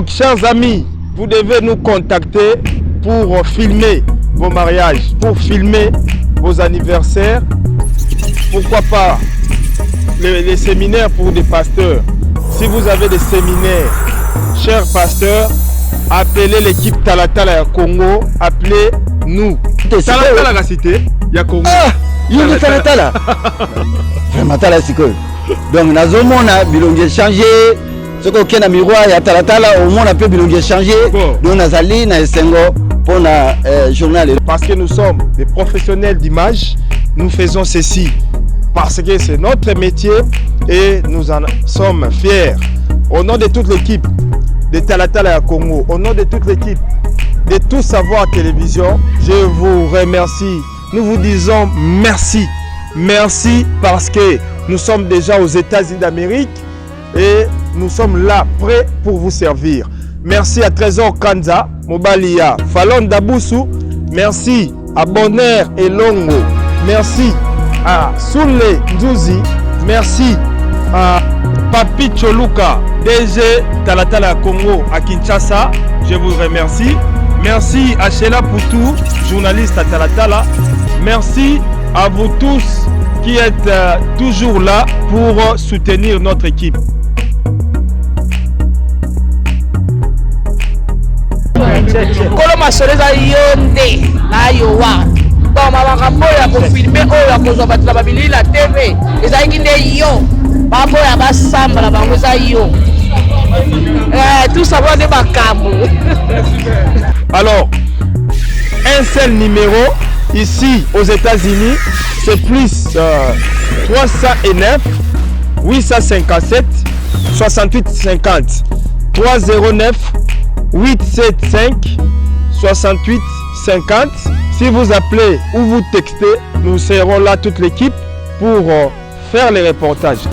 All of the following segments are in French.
Donc, chers amis, vous devez nous contacter pour filmer vos mariages, pour filmer vos anniversaires. Pourquoi pas les séminaires pour des pasteurs. Si vous avez des séminaires, chers pasteurs, appelez l'équipe Talatala Congo, appelez-nous. Talatala la cité, il y a Congo. Ah, il y a Talatala. Vraiment Talatala c'est quoi? Donc nazomona bilongi changer. Ce qu'on a miroir il y a Talatala au moins on peut bilongi changer. Donc nazali na esengo pour na journal. Parce que nous sommes des professionnels d'image, nous faisons ceci parce que c'est notre métier et nous en sommes fiers. Au nom de toute l'équipe de Talatala à Congo, au nom de toute l'équipe de Tout Savoir Télévision, je vous remercie. Nous vous disons merci. Merci parce que nous sommes déjà aux États-Unis d'Amérique et nous sommes là, prêts pour vous servir. Merci à Trésor Kanza, Mobalia, Falon Daboussou. Merci à Bonheur et Longo. Merci à Soule Nzouzi. Merci à Papi Choluka, DG Talatala Congo à Kinshasa. Je vous remercie. Merci à Sheila Poutou, journaliste à Talatala. Merci à vous tous qui êtes toujours là pour soutenir notre équipe. Kolo masoleza yonde na yowa donc makambo ya kofilme oyo akozwa bato na babili la TV ezalaki nde yo bambo ya basamba na bango eza yo tout savoir nde makambo. Alors un seul numéro ici aux États-Unis c'est plus 309 857 68 50 309 875 68 50. Si vous appelez ou vous textez, nous serons là toute l'équipe pour faire les reportages.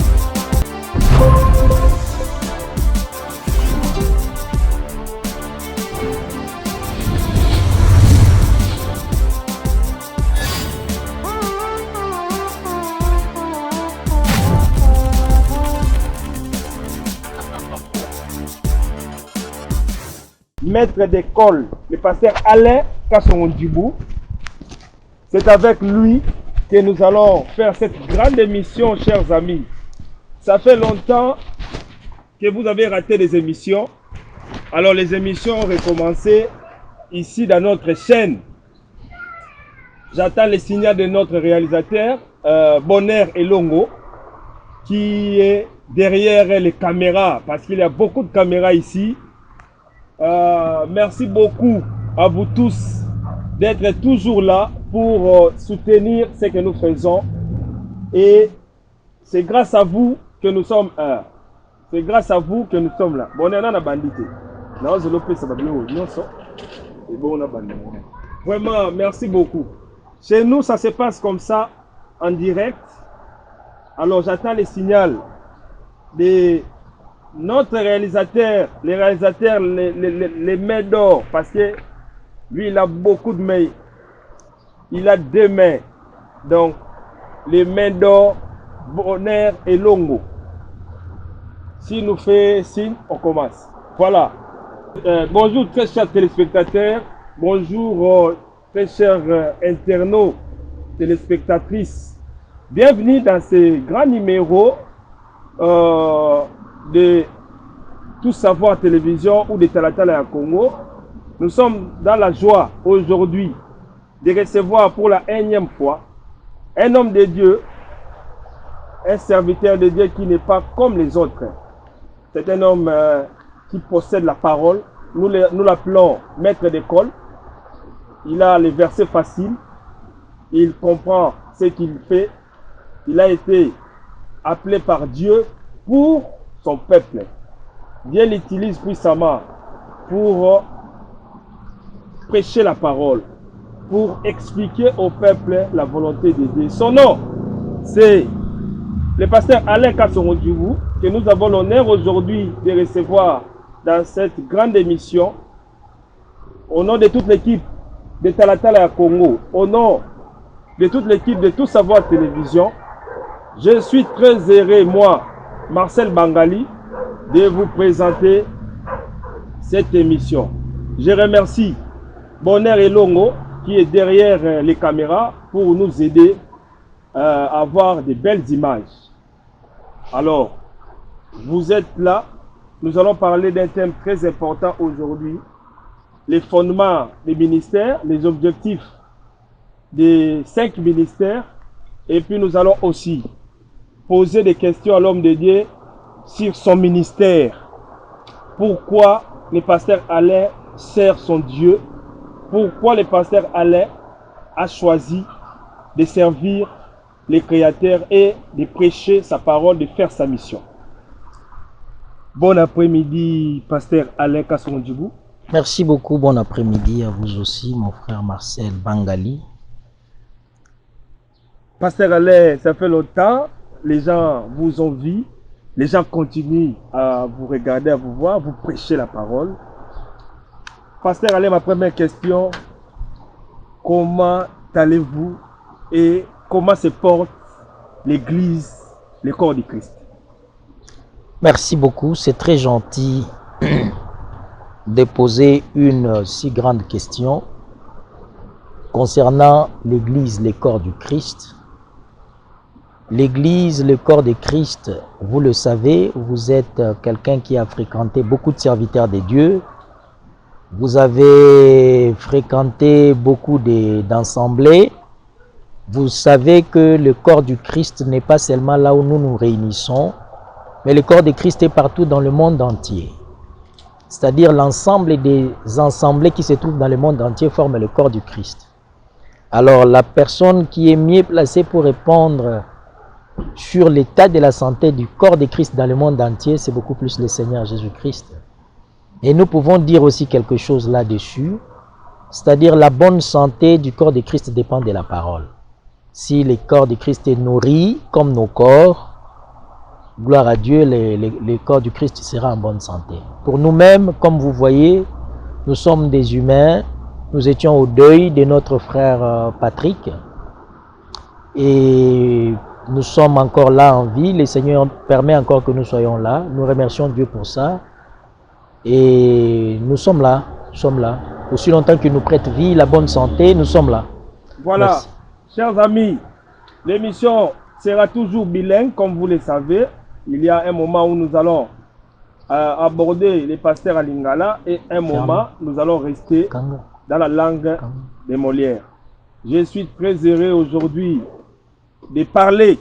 Maître d'école, le pasteur Alain Kassongondibou. C'est avec lui que nous allons faire cette grande émission, chers amis. Ça fait longtemps que vous avez raté les émissions. Alors les émissions ont recommencé ici dans notre chaîne. J'attends le signal de notre réalisateur, Bonheur et Longo, qui est derrière les caméras, parce qu'il y a beaucoup de caméras ici. Merci beaucoup à vous tous d'être toujours là pour soutenir ce que nous faisons. Et c'est grâce à vous que nous sommes c'est grâce à vous que nous sommes là. Bon, on est dans bandité. Vraiment, merci beaucoup. Chez nous, ça se passe comme ça, en direct. Alors, j'attends le signal de notre réalisateur, les mains d'or, parce que lui, il a beaucoup de mains. Il a 2 mains. Donc, les mains d'or, Bonheur et Longo. S'il nous fait signe, on commence. Voilà. Bonjour, très chers téléspectateurs. Bonjour, très chers internautes, téléspectatrices. Bienvenue dans ce grand numéro de Tout Savoir Télévision ou de Talatala à Congo. Nous sommes dans la joie aujourd'hui de recevoir pour la 1e fois un homme de Dieu, un serviteur de Dieu qui n'est pas comme les autres. C'est un homme qui possède la parole. Nous l'appelons maître d'école. Il a les versets faciles. Il comprend ce qu'il fait. Il a été appelé par Dieu pour son peuple. Dieu l'utilise puissamment pour prêcher la parole, pour expliquer au peuple la volonté de Dieu. Son nom, c'est le pasteur Alain Kassongondibou, que nous avons l'honneur aujourd'hui de recevoir dans cette grande émission. Au nom de toute l'équipe de Talatala à Congo, au nom de toute l'équipe de Tout Savoir Télévision, je suis très heureux, moi, Marcel Bangali, de vous présenter cette émission. Je remercie Bonheur Elongo qui est derrière les caméras pour nous aider à avoir de belles images. Alors, vous êtes là. Nous allons parler d'un thème très important aujourd'hui. Les fondements des ministères, les objectifs des 5 ministères. Et puis nous allons aussi poser des questions à l'homme de Dieu sur son ministère. Pourquoi le pasteur Alain sert son Dieu? Pourquoi le pasteur Alain a choisi de servir les créateurs et de prêcher sa parole, de faire sa mission? Bon après-midi, pasteur Alain Kassongo-Djibou. Merci beaucoup, bon après-midi à vous aussi, mon frère Marcel Bangali. Pasteur Alain, ça fait longtemps, les gens vous ont vu, les gens continuent à vous regarder, à vous voir, vous prêchez la parole. Pasteur Alain, ma première question, comment allez-vous et comment se porte l'Église, le corps du Christ? Merci beaucoup, c'est très gentil de poser une si grande question concernant l'Église, le corps du Christ. L'Église, le corps de Christ, vous le savez, vous êtes quelqu'un qui a fréquenté beaucoup de serviteurs de Dieu. Vous avez fréquenté beaucoup d'assemblées. Vous savez que le corps du Christ n'est pas seulement là où nous nous réunissons, mais le corps de Christ est partout dans le monde entier. C'est-à-dire l'ensemble des assemblées qui se trouvent dans le monde entier forment le corps du Christ. Alors la personne qui est mieux placée pour répondre sur l'état de la santé du corps de Christ dans le monde entier, c'est beaucoup plus le Seigneur Jésus-Christ. Et nous pouvons dire aussi quelque chose là-dessus, c'est-à-dire la bonne santé du corps de Christ dépend de la parole. Si le corps de Christ est nourri comme nos corps, gloire à Dieu, le corps du Christ sera en bonne santé. Pour nous-mêmes, comme vous voyez, nous sommes des humains, nous étions au deuil de notre frère Patrick, et nous sommes encore là en vie, le Seigneur permet encore que nous soyons là, nous remercions Dieu pour ça, et nous sommes là, aussi longtemps qu'il nous prête vie, la bonne santé, nous sommes là. Voilà, merci. Chers amis, l'émission sera toujours bilingue, comme vous le savez. Il y a un moment où nous allons aborder les pasteurs à Lingala et un moment, nous allons rester dans la langue des Molières. Je suis très heureux aujourd'hui de parler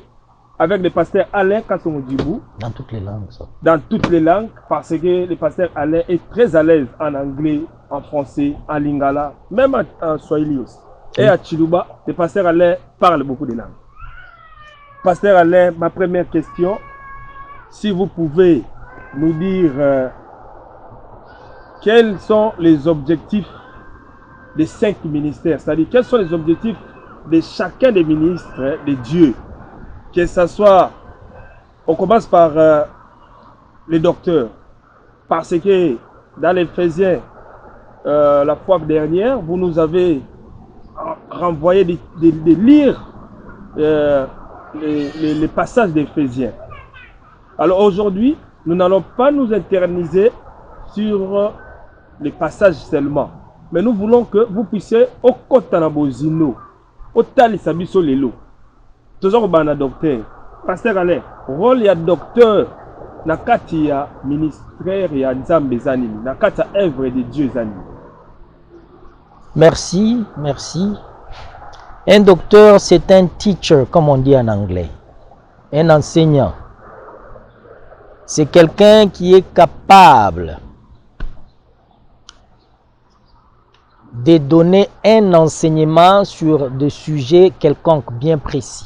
avec le pasteur Alain Kassongo-Djibou. Dans toutes les langues, ça. Dans toutes les langues, parce que le pasteur Alain est très à l'aise en anglais, en français, en Lingala, même en Swahili aussi. Oui. Et à Chiluba, le pasteur Alain parle beaucoup de langues. Pasteur Alain, ma première question, si vous pouvez nous dire quels sont les objectifs des 5 ministères, c'est-à-dire quels sont les objectifs de chacun des ministres de Dieu, que ce soit, on commence par les docteurs, parce que dans l'Éphésiens, la fois dernière, vous nous avez renvoyé de lire les passages d'Éphésiens. Alors aujourd'hui, nous n'allons pas nous éterniser sur les passages seulement, mais nous voulons que vous puissiez au Kotanabozino, au Talisabiso Lelo, toujours bana docteur, pasteur Alain, rôle ya docteur, nakati ya ministère ya Nzambe zanini, nakati ya œuvre de Dieu zanini. Merci, merci. Un docteur, c'est un teacher, comme on dit en anglais, un enseignant. C'est quelqu'un qui est capable de donner un enseignement sur des sujets quelconques bien précis.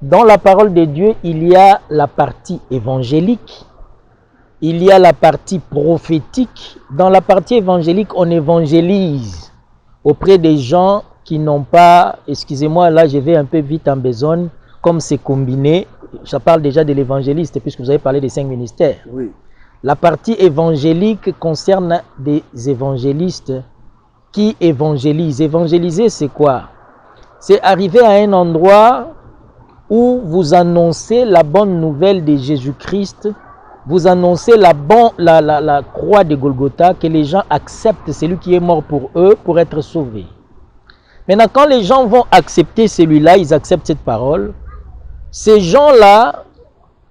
Dans la parole de Dieu, il y a la partie évangélique, il y a la partie prophétique. Dans la partie évangélique, on évangélise auprès des gens qui n'ont pas, excusez-moi, là je vais un peu vite en besogne, comme c'est combiné. Je parle déjà de l'évangéliste, puisque vous avez parlé des 5 ministères. Oui. La partie évangélique concerne des évangélistes qui évangélisent. Évangéliser, c'est quoi? C'est arriver à un endroit où vous annoncez la bonne nouvelle de Jésus-Christ vous annoncez la croix de Golgotha, que les gens acceptent celui qui est mort pour eux pour être sauvés. Maintenant, quand les gens vont accepter celui-là, ils acceptent cette parole, ces gens-là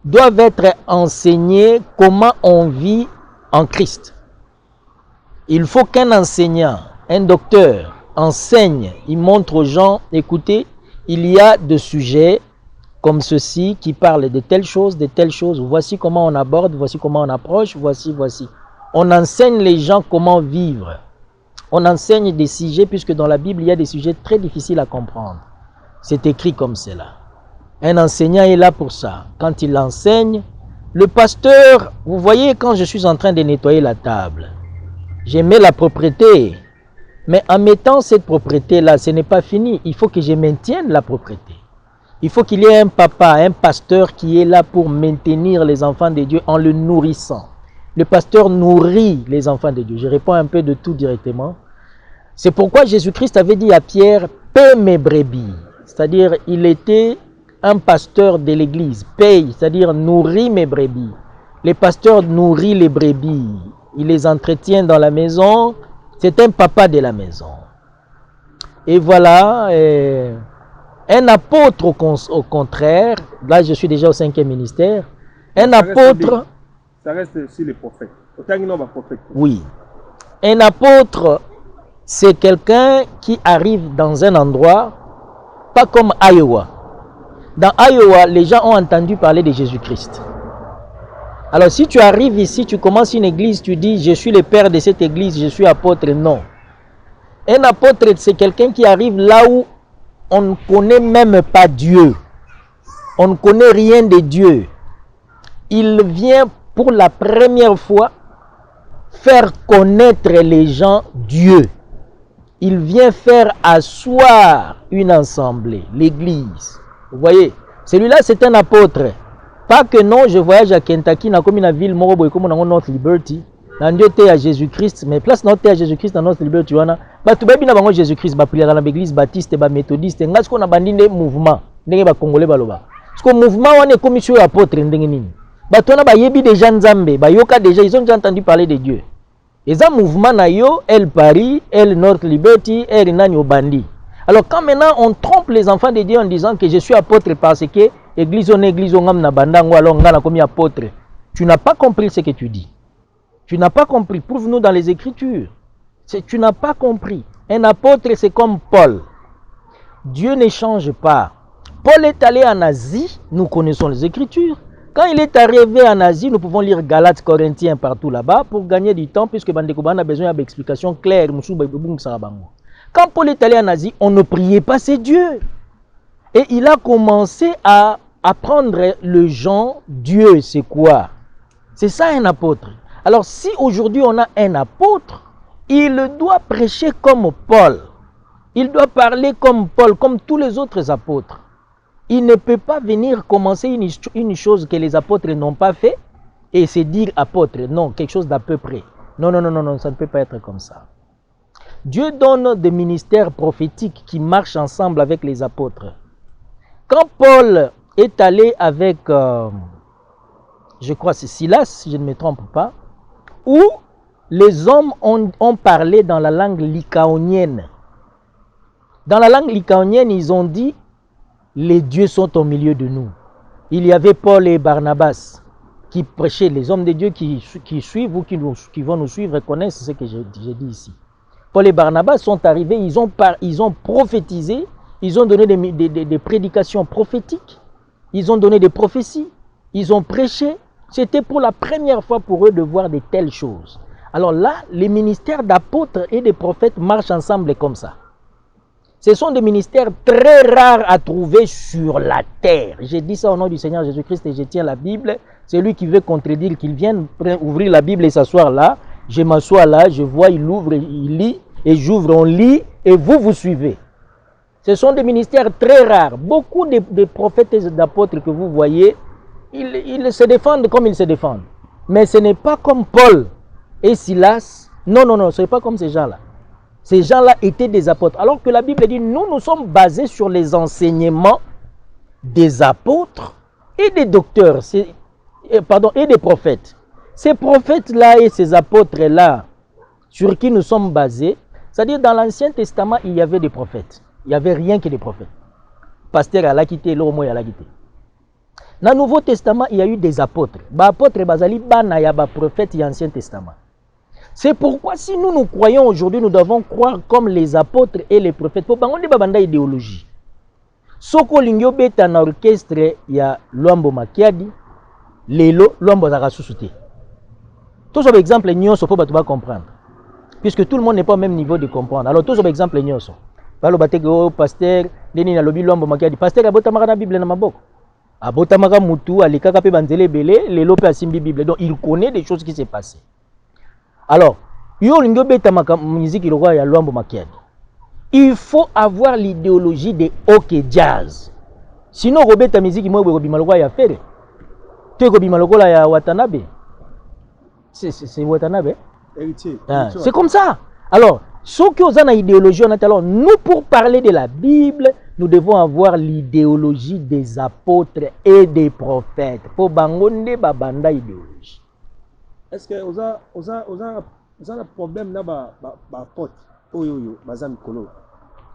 doivent être enseignés comment on vit en Christ. Il faut qu'un enseignant, un docteur, enseigne, il montre aux gens, écoutez, il y a des sujets comme ceci qui parlent de telle chose, voici comment on aborde, voici comment on approche, voici. On enseigne les gens comment vivre. On enseigne des sujets, puisque dans la Bible, il y a des sujets très difficiles à comprendre. C'est écrit comme cela. Un enseignant est là pour ça. Quand il enseigne, le pasteur, vous voyez, quand je suis en train de nettoyer la table, je mets la propreté. Mais en mettant cette propreté-là, ce n'est pas fini. Il faut que je maintienne la propreté. Il faut qu'il y ait un papa, un pasteur qui est là pour maintenir les enfants de Dieu en le nourrissant. Le pasteur nourrit les enfants de Dieu. Je réponds un peu de tout directement. C'est pourquoi Jésus-Christ avait dit à Pierre, paie mes brebis. C'est-à-dire, il était un pasteur de l'église. Paye, c'est-à-dire nourrit mes brebis. Les pasteurs nourrissent les brebis. Il les entretient dans la maison. C'est un papa de la maison. Et voilà, un apôtre au contraire, là je suis déjà au 5e ministère, un apôtre... Ça reste aussi les prophètes. Oui. Un apôtre, c'est quelqu'un qui arrive dans un endroit, pas comme Iowa. Dans Iowa, les gens ont entendu parler de Jésus-Christ. Alors si tu arrives ici, tu commences une église, tu dis, je suis le père de cette église, je suis apôtre. Non. Un apôtre, c'est quelqu'un qui arrive là où on ne connaît même pas Dieu. On ne connaît rien de Dieu. Il vient pour la première fois faire connaître les gens Dieu. Il vient faire asseoir une assemblée, l'église. Vous voyez, celui-là c'est un apôtre. Pas que non, je voyage à Kentucky, dans une ville, comme dans North Liberty. Dans Dieu, tu es à Jésus-Christ, mais place non, tu es à Jésus-Christ dans North Liberty. Tu vas bien Jésus-Christ, tu vas dans l'église baptiste, méthodiste, tu as un mouvement. Tu as un congolais. Parce que le mouvement, on est comme sur l'apôtre. Tu as des gens Nzambe, ils ont déjà entendu parler de Dieu. Et ça, mouvement, elle Paris, elle North Liberty, elle Nani Bandi. Alors, quand maintenant on trompe les enfants de Dieu en disant que je suis apôtre parce que église on na bandango alors ngana comme apôtre, tu n'as pas compris ce que tu dis. Tu n'as pas compris. Prouve-nous dans les Écritures. Tu n'as pas compris. Un apôtre, c'est comme Paul. Dieu ne change pas. Paul est allé en Asie, nous connaissons les Écritures. Quand il est arrivé en Asie, nous pouvons lire Galates, Corinthiens partout là-bas pour gagner du temps, puisque Bandekouban a besoin d'explications claires. Quand Paul est allé en Asie, on ne priait pas ses dieux. Et il a commencé à apprendre le genre Dieu, c'est quoi? C'est ça un apôtre. Alors si aujourd'hui on a un apôtre, il doit prêcher comme Paul. Il doit parler comme Paul, comme tous les autres apôtres. Il ne peut pas venir commencer une chose que les apôtres n'ont pas fait et se dire apôtre. Non, quelque chose d'à peu près. Non, ça ne peut pas être comme ça. Dieu donne des ministères prophétiques qui marchent ensemble avec les apôtres. Quand Paul est allé avec, je crois c'est Silas, si je ne me trompe pas, où les hommes ont parlé dans la langue lycaonienne. Dans la langue lycaonienne, ils ont dit, les dieux sont au milieu de nous. Il y avait Paul et Barnabas qui prêchaient, les hommes de Dieu qui suivent ou qui vont nous suivre connaissent ce que j'ai dit ici. Paul et Barnabas sont arrivés, ils ont prophétisé, ils ont donné des prédications prophétiques, ils ont donné des prophéties, ils ont prêché. C'était pour la première fois pour eux de voir de telles choses. Alors là, les ministères d'apôtres et de prophètes marchent ensemble comme ça. Ce sont des ministères très rares à trouver sur la terre. J'ai dit ça au nom du Seigneur Jésus-Christ et je tiens la Bible. Celui qui veut contredire qu'il vienne ouvrir la Bible et s'asseoir là. Je m'assois là, je vois, il ouvre, il lit, et j'ouvre, on lit, et vous suivez. Ce sont des ministères très rares. Beaucoup de prophètes et d'apôtres que vous voyez, ils se défendent comme ils se défendent. Mais ce n'est pas comme Paul et Silas. Non, ce n'est pas comme ces gens-là. Ces gens-là étaient des apôtres. Alors que la Bible dit, nous sommes basés sur les enseignements des apôtres et des docteurs. et des prophètes. Ces prophètes-là et ces apôtres-là, sur qui nous sommes basés, c'est-à-dire dans l'Ancien Testament, il y avait des prophètes. Il n'y avait rien que des prophètes. Pasteur à la quitté, l'homme à la quitté. Dans le Nouveau Testament, il y a eu des apôtres. Les apôtres, bazali bana ya ba prophètes et Ancien Testament. C'est pourquoi si nous croyons aujourd'hui, nous devons croire comme les apôtres et les prophètes. Pour bango de babanda idéologie. Soko lingyo beta na orchestre ya Luambo Makiadi, lelo Luambo zaka susute. Tout ça exemple nyonso pour batu ba comprendre. Puisque tout le monde n'est pas au même niveau de comprendre. Alors tout ça exemple nyonso. Balo bateke o pasteur deni na lobi Luambo Makiadi. Pasteur abota maka na Bible na maboko. Abota maka mutu alikaka pe banzele belé, lelo pe asimbi Bible. Donc il connaît des choses qui s'est passées. Alors, yo lingyo beta maka musique iloko ya Luambo Makiadi. Il faut avoir l'idéologie des hockey jazz. Sinon, Robert musique moi Robi Maloko ya faire. Tu Robi Maloko la ya Watanabe. C'est Watanabe. C'est comme ça. Alors, ceux qui ont une idéologie, alors nous pour parler de la Bible, nous devons avoir l'idéologie des apôtres et des prophètes. Pour bangonde babanda idéologie. Est-ce que vous avez un problème là ba apôtre? Oyo baza mikolo.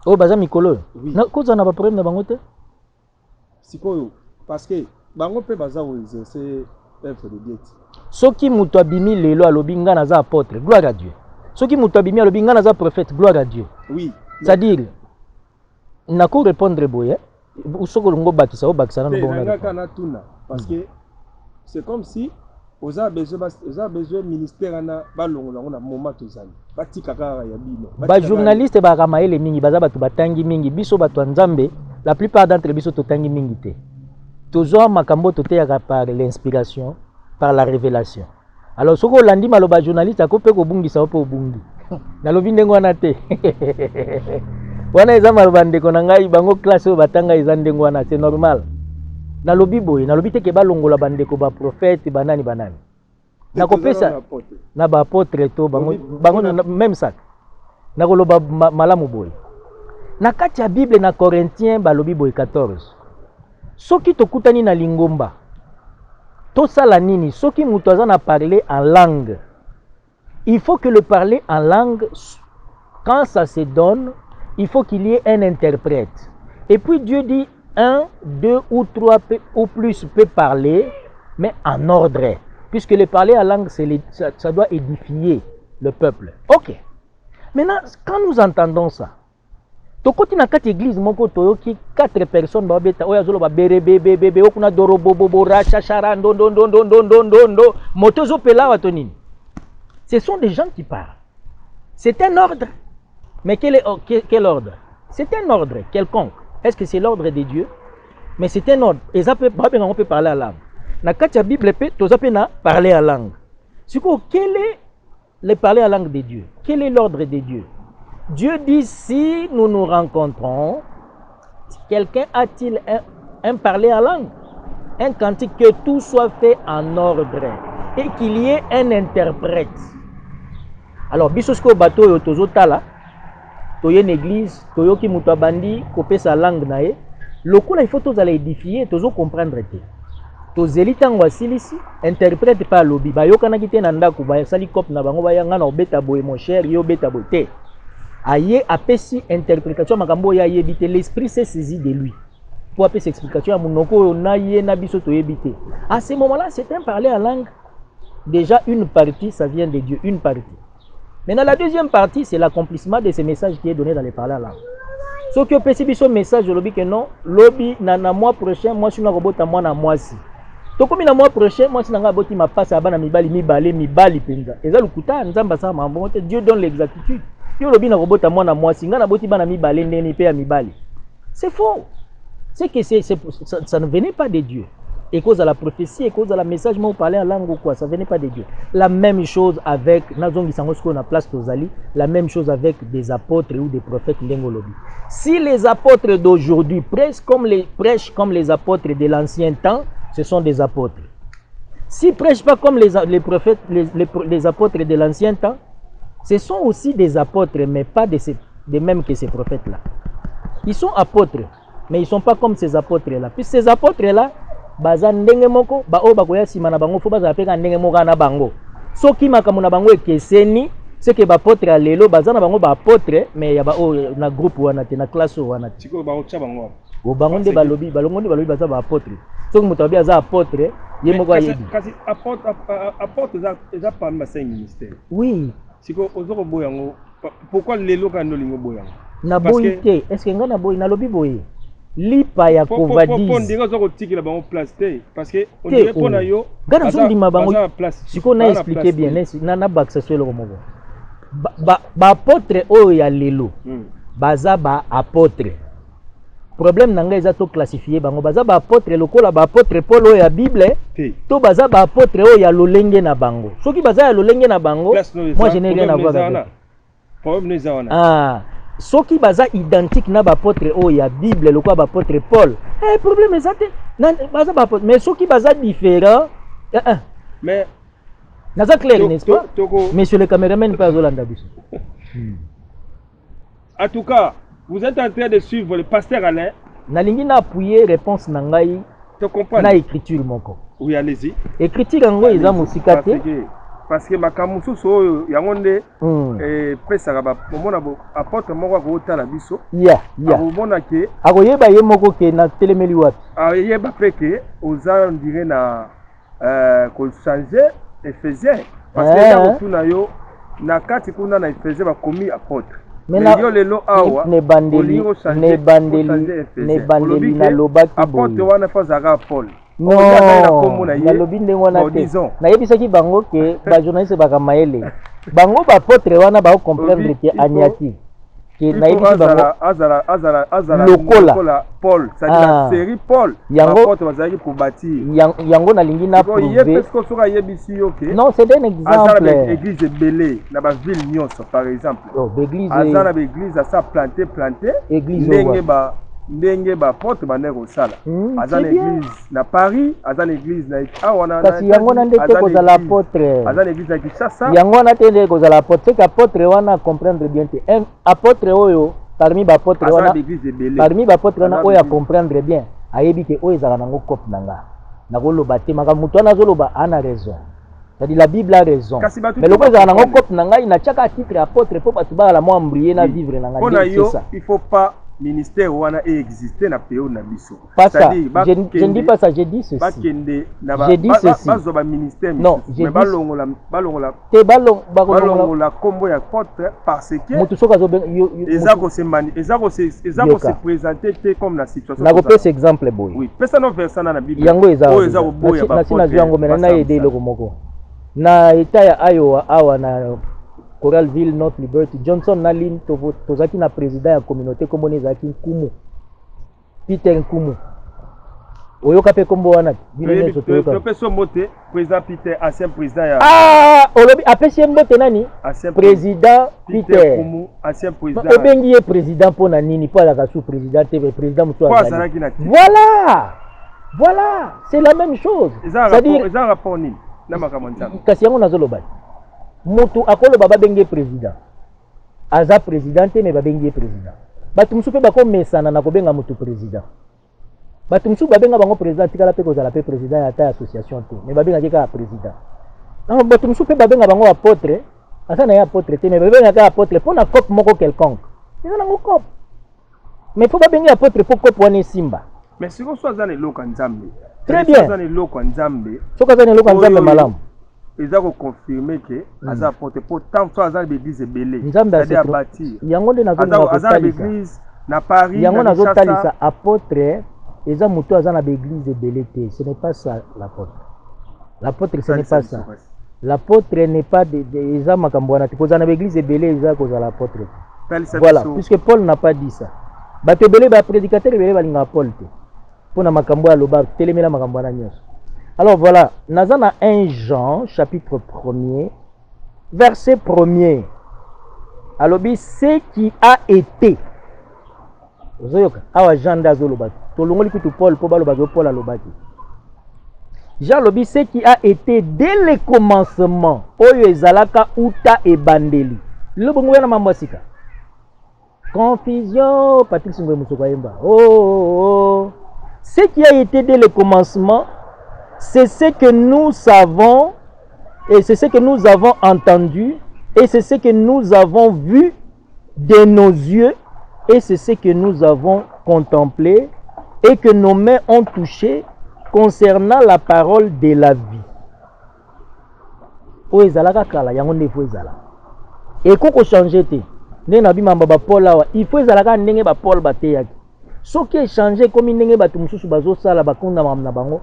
Oh baza mikolo. Oui. Na koza na ba problème na bango te? Sikoyo parce que bango pe baza o exercer œuvre de Dieu. Soki mutu abimi lelo alobi nga naza apôtre, gloire à Dieu. Soki mutu abimi alobi nga naza prophète, gloire à Dieu. Oui. C'est-à-dire nako répondre boye, usoko ngo bakisa o bakisa na bongo. Nga kana tuna parce que c'est comme si vous avez besoin ministère na balongola na moment tozali. Batika kaka ya bino. Ba journaliste ba kamaele mingi baza batu batangi mingi biso batu nzambe, la plupart d'entre biso totangi mingi te. Toujours makambo toteya par l'inspiration, par la révélation. Alors soko landi maloba journaliste akope ko bungisa opo obungi. Na lobi ndengo wana te. Wana eza maloba ndeko na ngai bango classe o batanga eza ndengo wana, c'est normal. Na lobi boye, na lobi te ke balongola bandeko ba prophète banani. Na kopesa na ba apôtre to bango même ça. Na koloba malamu boye. Na kati ya Bible na Corinthiens balobi boye 14. Soki tokutani na lingomba. To sala nini, soki mutu aza na parler en langue. Il faut que le parler en langue, quand ça se donne, il faut qu'il y ait un interprète. Et puis Dieu dit 1, 2 ou 3 ou plus peut parler, mais en ordre. Puisque le parler en langue, ça doit édifier le peuple. Ok. Maintenant, quand nous entendons ça, tokoti na kati église moko toyoki 4 personnes ba beta oya zolo ba bebe okuna doro bobo racha chara ndo motozo pela watonini. Ce sont des gens qui parlent. C'est un ordre. Mais quel ordre? C'est un ordre quelconque. Est-ce que c'est l'ordre de Dieu? Mais c'est un ordre. Et ça peut on peut parler à langue. Na kati ya Bible pe toza pe na parler à langue. Siko quel est le parler à langue de Dieu? Quel est l'ordre de Dieu? Dieu dit si nous nous rencontrons, quelqu'un a-t-il un parler en langue? Un cantique, que tout soit fait en ordre et qu'il y ait un interprète. Alors, bisosko bato yo tozotala, toye une église, toyoki mutu abandi kopé sa langue nae, lokola il faut tozala édifier, tozo comprendre te. Tozeli tango asilisi, interprète pa lobi, bayokana ki te na ndako, bayasali kop na bango bayanga na obeta boye mon cher, yo beta boye te. Aye apesi interprétation makambo ya yebite, l'esprit s'est saisi de lui. Pour appeler cette explication à monoko na ye na biso to yebite. À ce moment-là, c'est un parler en langue. Déjà une partie, ça vient de Dieu, une partie. Maintenant la deuxième partie, c'est l'accomplissement de ce message qui est donné dans les parler en langue. Ce qui opesi biso message lobi que non, lobi na mois prochain, moi je suis na robota moi na mois si. To komi na mois prochain, moi si na ngaboti ma passe abana mibali penza. Eza lukuta nzamba sa mambo, Dieu donne l'exactitude. Yo lobi na robota moi na mois si nga na boti bana mibali ndeni pe ya mibali. C'est faux. C'est que ça ne venait pas de Dieu. Et cause à la prophétie, et cause à la message, moi, vous parlez en langue ou quoi, ça ne venait pas de Dieu. La même chose avec, la même chose avec des apôtres ou des prophètes. Si les apôtres d'aujourd'hui prêchent comme les apôtres de l'ancien temps, ce sont des apôtres. S'ils ne prêchent pas comme les prophètes, les apôtres de l'ancien temps, ce sont aussi des apôtres, mais pas des mêmes que ces prophètes-là. Ils sont apôtres, mais ils ne sont pas comme ces apôtres-là. Puis ces apôtres-là, baza ndenge moko ba o bakoya sima na bango fo baza peka ndenge moko na bango soki makambo na bango ekeseni c'est que ba apôtre à lelo baza na bango ba apôtre mais ya ba o na groupe wana te na classe wana te siko ba otcha bango o bango nde balobi balongo nde balobi baza ba apôtre soki moto abi aza apôtre ye moko ayebi kasi apôtre eza parmi ba 5 ministères oui siko ozoko boyango pourquoi lelo ka ndolingo boyango na boyi te est-ce que nga na boyi na lobi boyi lipa ya kovadis pour ndinga zoko tikila bango place te parce que on dirait pona yo gana sondima bango siko na expliquer bien na baksa swelo moko ba apôtre oyo ya lelo baza ba apôtre problème nanga eza to classifier bango baza ba apôtre lokola ba apôtre Paul oyo ya Bible to baza ba apôtre oyo ya lolenge na bango soki baza ya lolenge na bango moi je n'ai rien à voir avec problème neza wana soki baza identique na ba apôtre oyo ya Bible lokola ba apôtre Paul problème eza te baza ba apôtre mais soki baza différent mais naza clair n'est-ce pas monsieur le caméraman pas Zolanda biso en tout cas vous êtes en train de suivre le pasteur Alain. Nalingi na appuyer réponse na ngai. Tu comprends? Na écriture moko. Oui, allez-y. Écriture yango eza musika te. Parce que makamusu so yango nde pesaka ba mona bo apôtre moko ko tala biso. Ya. Mona ke akoyeba ye moko ke na telemeli wapi. Yeba peke oza ndire na ko changer Ephésiens parce que ya tuna yo na kati kuna na Ephésiens ba komi apôtre. Ne bandeli na lobaki apôtre wana fazaka Paul. Non, nalobi ndenge wana te. Nayebisaki bango ke ba journaliste bakamayele. Bango ba apôtre wana ba comprendre ke anyati. Ke nayebisi bango azala lokola Paul, c'est-à-dire la série Paul. Apôtre bazaki pour bâtir. Yango nalingi na prouver. Non, c'est un exemple. Église belé na ba ville nyonso par exemple. Église azala ba église asa planté. Église ndenge ba porte bande ko sala azana église na Paris azana église na awana kasi yango na ndete ko za l'apôtre azana église ya Kinshasa yango na tende ko za l'apôtre c'est qu'apôtre wana comprendre bien te un apôtre oyo parmi ba apôtre wana oyo comprendre bien ayebi ke oyo ezala nango cop nanga na koloba te maka mutu wana zoloba ana raison c'est-à-dire la Bible a raison mais le ezala nango cop nanga ina chaka titre apôtre po batu ba la mo embrier na vivre nanga c'est ça il faut pas ministère wana exister na pays na biso. C'est-à-dire, je ne dis pas ça, je dis ceci. Je dis ceci. Non, je dis balongola kombo ya porte parce que ezako se présenter comme la situation. Na kopesa cet exemple boy. Oui, pesa no verset na Bible. Yango ezako boya ba. Na sina yango mena aider loko moko. Na eta ya Iowa awa na Coralville, North Liberty, Johnson Nalin, tozaki na président ya communauté comme Zaki Nkumu, Peter Nkumu. Oyoka pe kombo wana. Topeso mote, président Peter, ancien président ya. Olobi apesi mbote nani? Président Peter Nkumu, ancien président. Obengi ye président pona nini po ala sous président te président mutu azali. Voilà, c'est la même chose. C'est-à-dire ça rapport nini na makamanda. Kasi yango nazoloba. Moto akolo baba benge président aza président te mais babengi président batu musupe bako mesana na kobenga moto président batu musupe babenga bango président tikala pe kozala pe président ya ta association te mais babenga keka président non batu musupe babenga bango apôtre asa na ya apôtre te mais babenga ka apôtre pona cop moko quelconque eza nango cop mais faut babenga apôtre po cop wana simba mais siko so azana eloko nzambe très bien azana eloko nzambe soko azana eloko nzambe malamu ils ont confirmé que Aza porte pourtant soit Aza l'église belé c'est à bâtir yango nde Aza l'église na Paris yango nazotalisa apôtre eza mutu aza na l'église belé te ce n'est pas ça l'apôtre ce n'est pas ça l'apôtre n'est pas eza makambo wana te koza na l'église belé eza koza l'apôtre voilà puisque Paul n'a pas dit ça bato belé ba prédicateur belé balinga Paul te pona makambo ya loba telemela makambo wana nyonso. Alors voilà, nous avons 1 Jean, chapitre 1er, verset 1er. Alors, ce qui a été. Jean d'Azolobaki. Paul, Paul Alobaki. Jean lobi, ce qui a été dès le commencement. Oyo ezalaka uta e bandeli. Le bongo na mambasika. Confusion, Patrice Ngwe Musoko Yemba. Ce qui a été dès le commencement, c'est ce que nous savons et c'est ce que nous avons entendu et c'est ce que nous avons vu de nos yeux et c'est ce que nous avons contemplé et que nos mains ont touché concernant la parole de la vie. Oyo ezalaka kala yango nde faut ezala. Ekoko changer te. Ndenge na bimamba ba Paul awa, il faut ezalaka ndenge ba Paul bateyaki. Soki échanger comme ndenge bato mosusu bazosala bakonda na bango.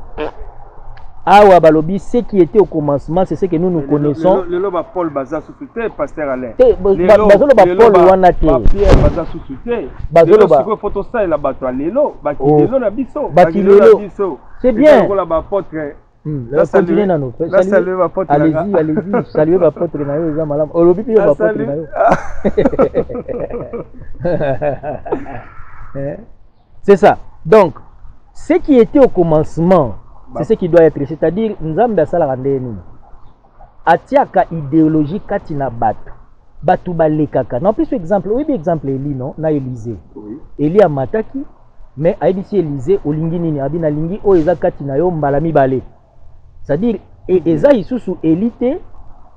Awa balobi ce qui était au commencement, c'est ce que nous connaissons. Le loba Paul baza sous-souté, pasteur Alain. Bazolo ba Paul wana te. Pierre baza sous-souté. Bazolo ba. Siko photo ça la bato lelo, baki lelo na biso. C'est bien. Ko la ba apôtre. Continuez na nous. Allez-y, allez-y. Saluez ba apôtre na yo za malam. Olobi pe ba apôtre na yo. C'est ça. Donc, ce qui était au commencement, c'est ce qui doit être, c'est-à-dire nzambe asalaka ndeni atiaka idéologie kati na batu balekaka na plus exemple oui bien exemple Eli non na Élysée Eli amataki mais aibisi Élysée olingi nini abina lingi o eza kati na yo mbala mibale c'est-à-dire eza isusu élité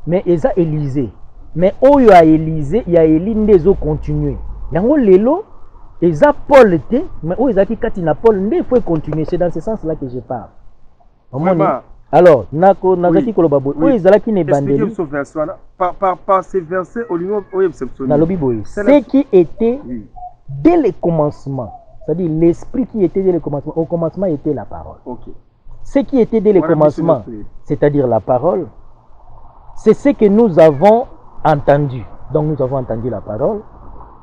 mais eza Élysée mais oyo a Élysée ya Eli ndezo continuer yango lelo eza Paul te mais oyo ezaki kati na Paul nde faut continuer, c'est dans ce sens là que je parle. Alors, nako nazaki koloba boy. Oui, ezalaki ne bandeli. Par ces versets au niveau nalobi boy. Ce qui était dès le commencement, c'est-à-dire l'esprit qui était dès le commencement. Au commencement était la parole. Okay. Ce qui était dès le commencement, c'est-à-dire la parole, c'est ce que nous avons entendu. Donc nous avons entendu la parole.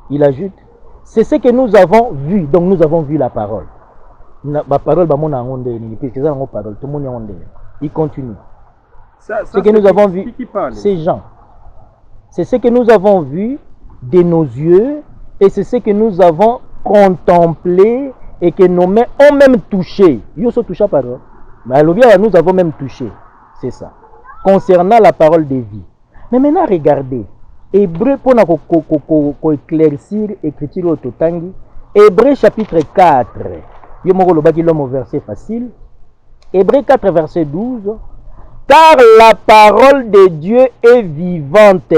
Il ajoute, c'est ce que nous avons vu. Donc nous avons vu la parole. La parole, parole, tout le monde est. Il continue. Ce que nous avons vu, c'est Jean. C'est ce que nous avons vu de nos yeux et c'est ce que nous avons contemplé et que nos mains ont même touché. Ils ont touché la parole. Mais nous avons même touché. C'est ça. Concernant la parole de vie. Mais maintenant, regardez. Hébreu, pour éclaircir l'écriture au Totangi, Hébreu chapitre 4. L'homme au verset facile. Hébreux 4 verset 12. Car la parole de Dieu est vivante.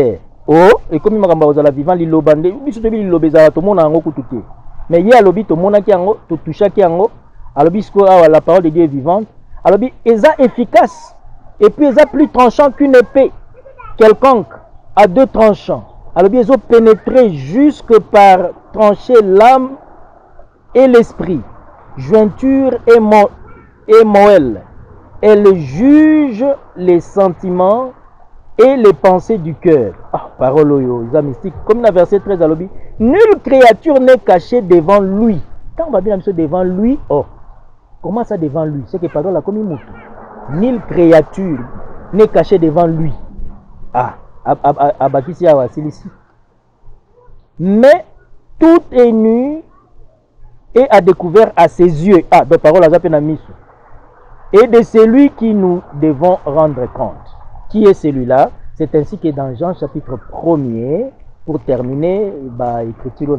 Oh, et comme il m'a vivant, il lobande, il lobeza tout le monde en okutuke. Mais il y a lobi tout le monde qui en tout toucha qui en la parole de Dieu est vivante. Alors elle est efficace et puis elle est plus tranchant qu'une épée quelconque à deux tranchants. Alors ils ont pénétré jusque par trancher l'âme et l'esprit. Jointure et moelle. Elle juge les sentiments et les pensées du cœur. Ah, parole oyo, mystique. Comme dans le verset 13 à l'obi, nulle créature n'est cachée devant lui. Quand on va bien devant lui, oh, comment ça devant lui? C'est que parole a comme une mouton. Nulle créature n'est cachée devant lui. Ah, abakisi awa silisi. Mais tout est nu et a découvert à ses yeux, de parole à Zapenamisu, et de celui qui nous devons rendre compte. Qui est celui-là? C'est ainsi que dans Jean chapitre 1er, pour terminer, écriture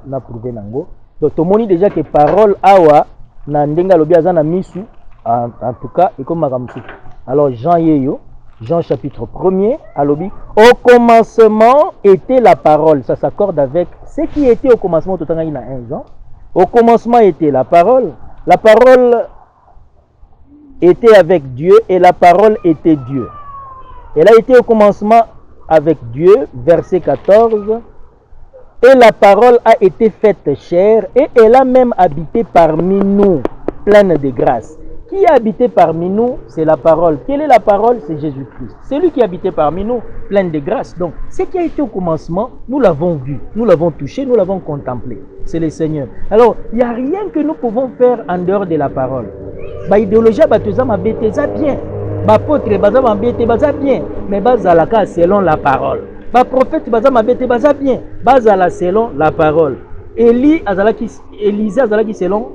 n'a prouvé nango. Donc, tout le monde déjà que parole awa, nandenga lobi azana misu, en tout cas, et comme magamsu. Alors, Jean yeyo, Jean chapitre 1er, alobi, au commencement était la parole. Ça s'accorde avec ce qui était au commencement, tout en a 1 Jean. Au commencement était la parole était avec Dieu et la parole était Dieu. Elle a été au commencement avec Dieu, verset 14, et la parole a été faite chair et elle a même habité parmi nous, pleine de grâce. Qui a habité parmi nous? C'est la parole. Quelle est la parole? C'est Jésus-Christ. C'est lui qui a habité parmi nous, plein de grâce. Donc, ce qui a été au commencement, nous l'avons vu, nous l'avons touché, nous l'avons contemplé. C'est le Seigneur. Alors, il n'y a rien que nous pouvons faire en dehors de la parole. Idéologie, bien. Apôtre, bien. Mais selon la parole. Prophète, bien. Selon la parole. Élisée, selon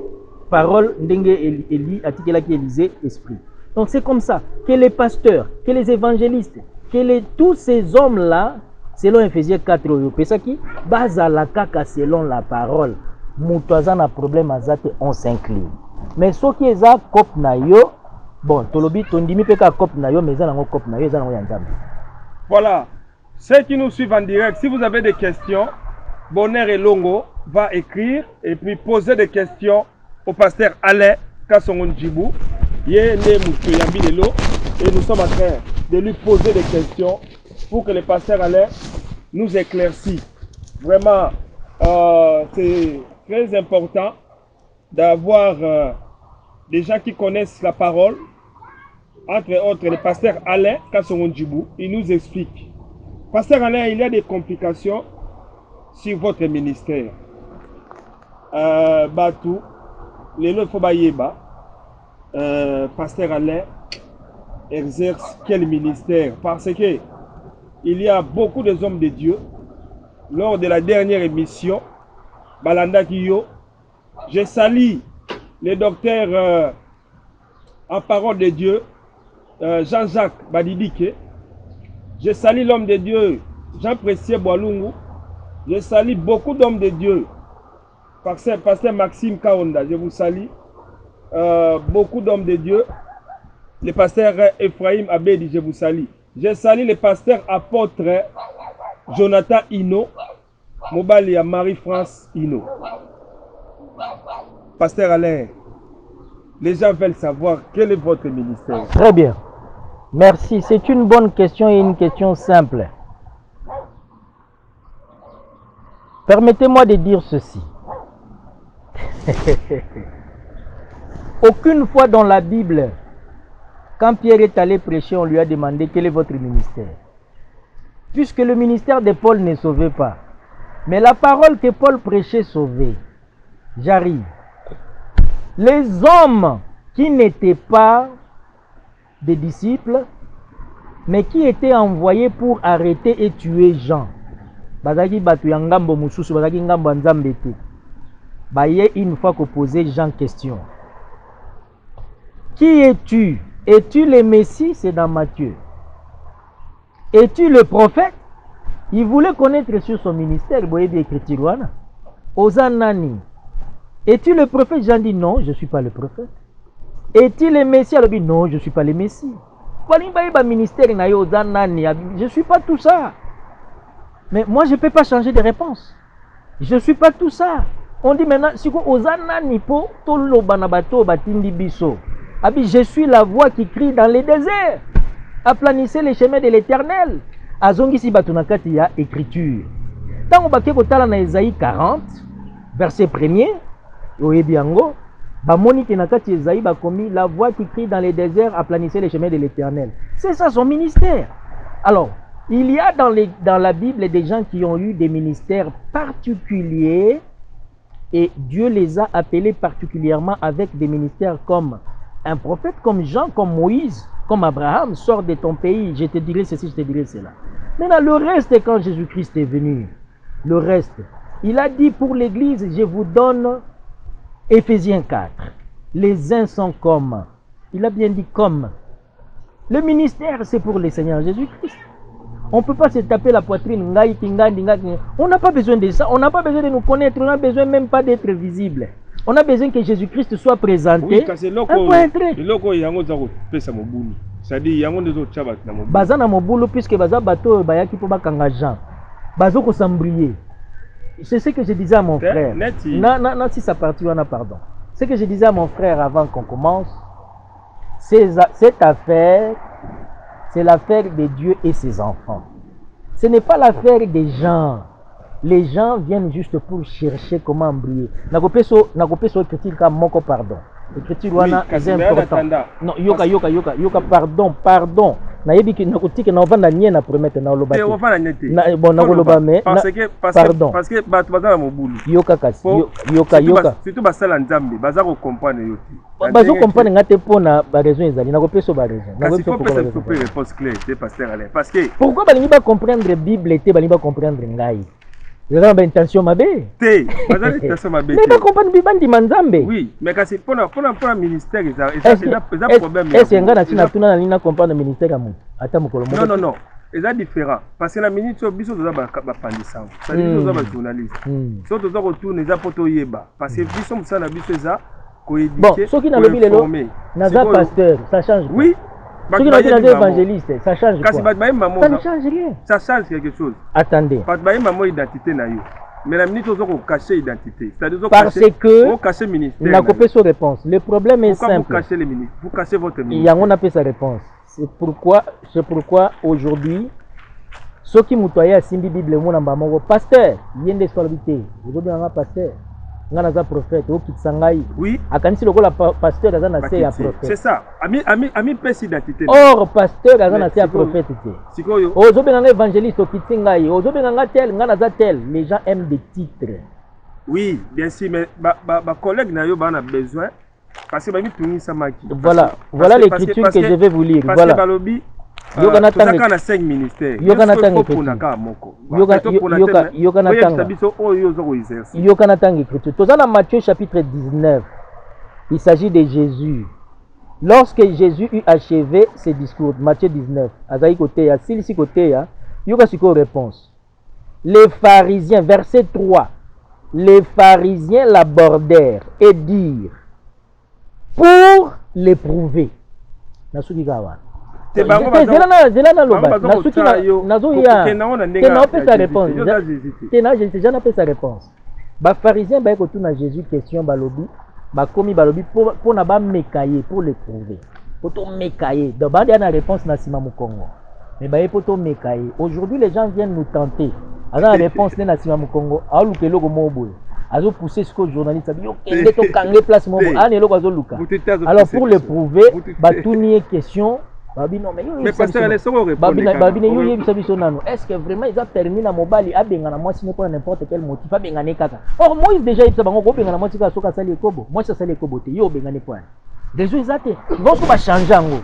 parole ndenge Élie atikelaki Élysée esprit. Donc c'est comme ça que les pasteurs, que les évangélistes, que tous ces hommes là, selon Ephésiens 4 pesaki bazala kaka selon la parole. Mutu aza na problème azate on s'incline. mais soki eza cop na yo bon tolobi tondimi pe ka cop na yo mais eza nango cop na yo eza nango ya nzambe. Voilà, ceux qui nous suivent en direct, si vous avez des questions, Bonheur Elongo va écrire et puis poser des questions au pasteur Alain Kassongon Djibou. Et nous sommes en train de lui poser des questions pour que le pasteur Alain nous éclaircisse. Vraiment, c'est très important d'avoir des gens qui connaissent la parole. Entre autres, le pasteur Alain Kassongon Djibou, il nous explique. Pasteur Alain, il y a des complications sur votre ministère. Batou, les lots Fobayeba, pasteur Alain exerce quel ministère? Parce que il y a beaucoup de hommes de Dieu. Lors de la dernière émission, Balanda Kiyo, j'ai sali le docteur en parole de Dieu, Jean-Jacques Badidike. Je salue l'homme de Dieu, Jean-Précieux Boalungu. Je salue beaucoup d'hommes de Dieu. Pasteur Maxime Kaonda, je vous salue. Beaucoup d'hommes de Dieu. Le pasteur Ephraim Abedi, je vous salue. Je salue le pasteur apôtre Jonathan Hino, Mobali à Marie-France Hino. Pasteur Alain, les gens veulent savoir quel est votre ministère. Très bien. Merci. C'est une bonne question et une question simple. Permettez-moi de dire ceci. Aucune fois dans la Bible, quand Pierre est allé prêcher, on lui a demandé quel est votre ministère. Puisque le ministère de Paul ne sauvait pas. Mais la parole que Paul prêchait sauvait. J'arrive. Les hommes qui n'étaient pas des disciples, mais qui étaient envoyés pour arrêter et tuer Jean. Bazaki batu yangambo mususu, bazaki ngambo nzambete. Baye une fois qu'on posait Jean question. Qui es-tu? Es-tu le Messie? C'est dans Matthieu. Es-tu le prophète? Il voulait connaître sur son ministère, il voyait bien écriture. Ozanani. Es-tu le prophète? Jean dit non, je ne suis pas le prophète. Es-tu le Messie? Alors dit non, je ne suis pas le Messie. Je ne suis pas tout ça. Mais moi, je ne peux pas changer de réponse. Je ne suis pas tout ça. On dit maintenant, si je suis la voix qui crie dans les déserts. Aplanissez les chemins de l'Éternel. Azongisi batunakati ya écriture. Tant on baké kotala na Esaïe 40, verset 1er, oyebiango, bamoni kenakati Esaïe bakomi la voix qui crie dans les déserts, aplanissez les chemins de l'Éternel. C'est ça son ministère. Alors, il y a dans la Bible des gens qui ont eu des ministères particuliers et Dieu les a appelés particulièrement avec des ministères comme un prophète, comme Jean, comme Moïse, comme Abraham. Sors de ton pays, je te dirai ceci, je te dirai cela. Maintenant, le reste, quand Jésus-Christ est venu, le reste, il a dit pour l'Église, je vous donne Éphésiens 4. Les uns sont comme. Il a bien dit comme. Le ministère, c'est pour le Seigneur Jésus-Christ. On ne peut pas se taper la poitrine. On n'a pas besoin de ça. On n'a pas besoin de nous connaître. On n'a besoin même pas d'être visible. On a besoin que Jésus-Christ soit présenté. Bazana mobulu puisque baza bato bayaki po bakanga Jean. Bazo ko s'embrouiller. C'est ce que je disais à mon frère. Non, si ça partit, on a pardon. Ce que je disais à mon frère avant qu'on commence, cette affaire, c'est l'affaire de Dieu et ses enfants. Ce n'est pas l'affaire des gens. Les gens viennent juste pour chercher comment embrouiller. Nagopeso écriture comme moko pardon. Écriture wana est important. Non, yoka pardon. Na yebi ki nakotike na ovanda nye na promettre na oloba. Na bon na oloba mais pardon. Parce que bazana mobulu. Yoka kasi. Yoka. Surtout basala nzambe, baza ko comprendre yo. Bazo comprendre ngate pona ba raison ezali. Nakopeso ba raison. Kasi faut pas réponse claire, c'est pasteur Alain. Parce que pourquoi balingi ba comprendre Bible te balingi ba comprendre ngai? Vous avez une intention mabe? Mais pas comprendre Bibandi Manzambe. Oui, mais quand c'est pour un ministère, il y a un problème. Est-ce que vous avez comprendre le ministère? Non. C'est différent. Parce que la ministre, ils sont pandissants. C'est-à-dire qu'ils sont journalistes. Ils sont retournés, ils sont parce que ils sont coéduquer. Bon, ceux qui n'ont pas le Naza pasteur, ça change. Oui. Ceux qui n'ont pas le évangéliste, ça change quoi? Ça ne change rien. Ça change quelque chose. Attendez. Maman identité na yo. Mais la minute où on cache l'identité, c'est-à-dire parce que on cache le ministère. Il n'a coupé sa réponse. Le problème est simple. Pourquoi vous cachez les ministres? Vous cachez votre ministère. Il y a on a fait sa réponse. C'est pourquoi aujourd'hui ceux qui m'outoyaient à Simbi Bible mon ambamoko pasteur, il y a des solidité. Aujourd'hui on a pasteur. On a un prophète, au Kitsangai. Oui. À Kanisi le pasteur a un assez à prophète. C'est ça. Ami pèse identité. Or pasteur a un assez à prophète. Sikoyo. Aujourd'hui on a évangéliste au Kitsangai. Aujourd'hui on a tel, on a tel. Les gens aiment des titres. Oui, bien sûr, mais ma collègue n'a pas besoin parce que Bami Touni Samaki. Voilà l'écriture que je vais vous lire. Parce que Balobi, il y a 5 ministères. Il y a Matthieu chapitre 19. Il s'agit de Jésus. Lorsque Jésus eut achevé ses discours, Matthieu 19, Azaï côté, Silsi côté, il y a une réponse. Les pharisiens, verset 3. Les pharisiens l'abordèrent et dirent pour l'éprouver. Les pharisiens ont Jésus question balobi, bakomi balobi pour na ba mekaye pour l'éprouver. Pour to mekaye. Donc ba na réponse na sima Congo. Mais ba pour to mekaye. Aujourd'hui les gens viennent nous tenter. Alors la réponse na sima Congo, a luke logo moboy. Azo pousser ce que le journaliste a dit, kende to kangé place mobo, a ne logo azo luka. Alors pour l'éprouver, ba tout nier question. Mais pasteur, est-ce que vraiment ils ont terminé à Mobali à Bengana moi si pour n'importe quel motif à Bengane Kaka. Or Moïse déjà il bango ko Bengana moi si ka soka sali kobo. Moi ça sali kobo te yo Bengane point. Des jours ils vont ko ba changer ngo.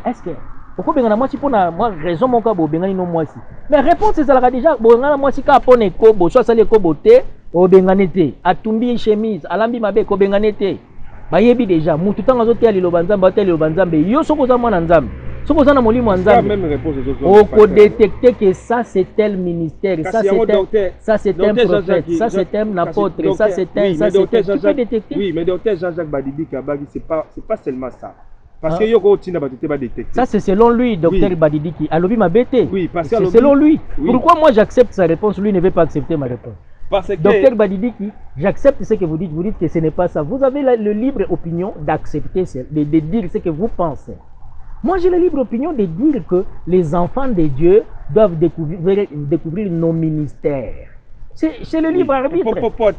Est-ce que pourquoi Bengana moi si pour na moi raison mon ka bo Bengani no moi si. Mais réponse c'est ça déjà Bengana moi si ka pone kobo soit sali kobo te o Bengane te. Atumbi chemise, alambi mabe ko Bengane te. Bayebi déjà mutu tanga zo te ali lo banzamba te ali lo banzambe yo soko za mwana nzambe. Si vous avez la même réponse, on peut détecter que ça c'est tel ministère, ça c'est un prophète, ça c'est un apôtre, ça c'est un, ça c'est un. Tu peux détecter. Oui, mais docteur Jean-Jacques Badidi Kabagi, c'est pas seulement ça. Parce que Yoko Tina Badité va détecter. Ça c'est selon lui, docteur Badidi qui. Alors lui m'a bêté. Oui, parce que c'est selon lui. Pourquoi moi j'accepte sa réponse, lui ne veut pas accepter ma réponse. Docteur Badidi qui, j'accepte ce que vous dites que ce n'est pas ça. Vous avez le libre opinion d'accepter, de dire ce que vous pensez. Moi, j'ai la libre opinion de dire que les enfants de Dieu doivent découvrir nos ministères. C'est le libre arbitre.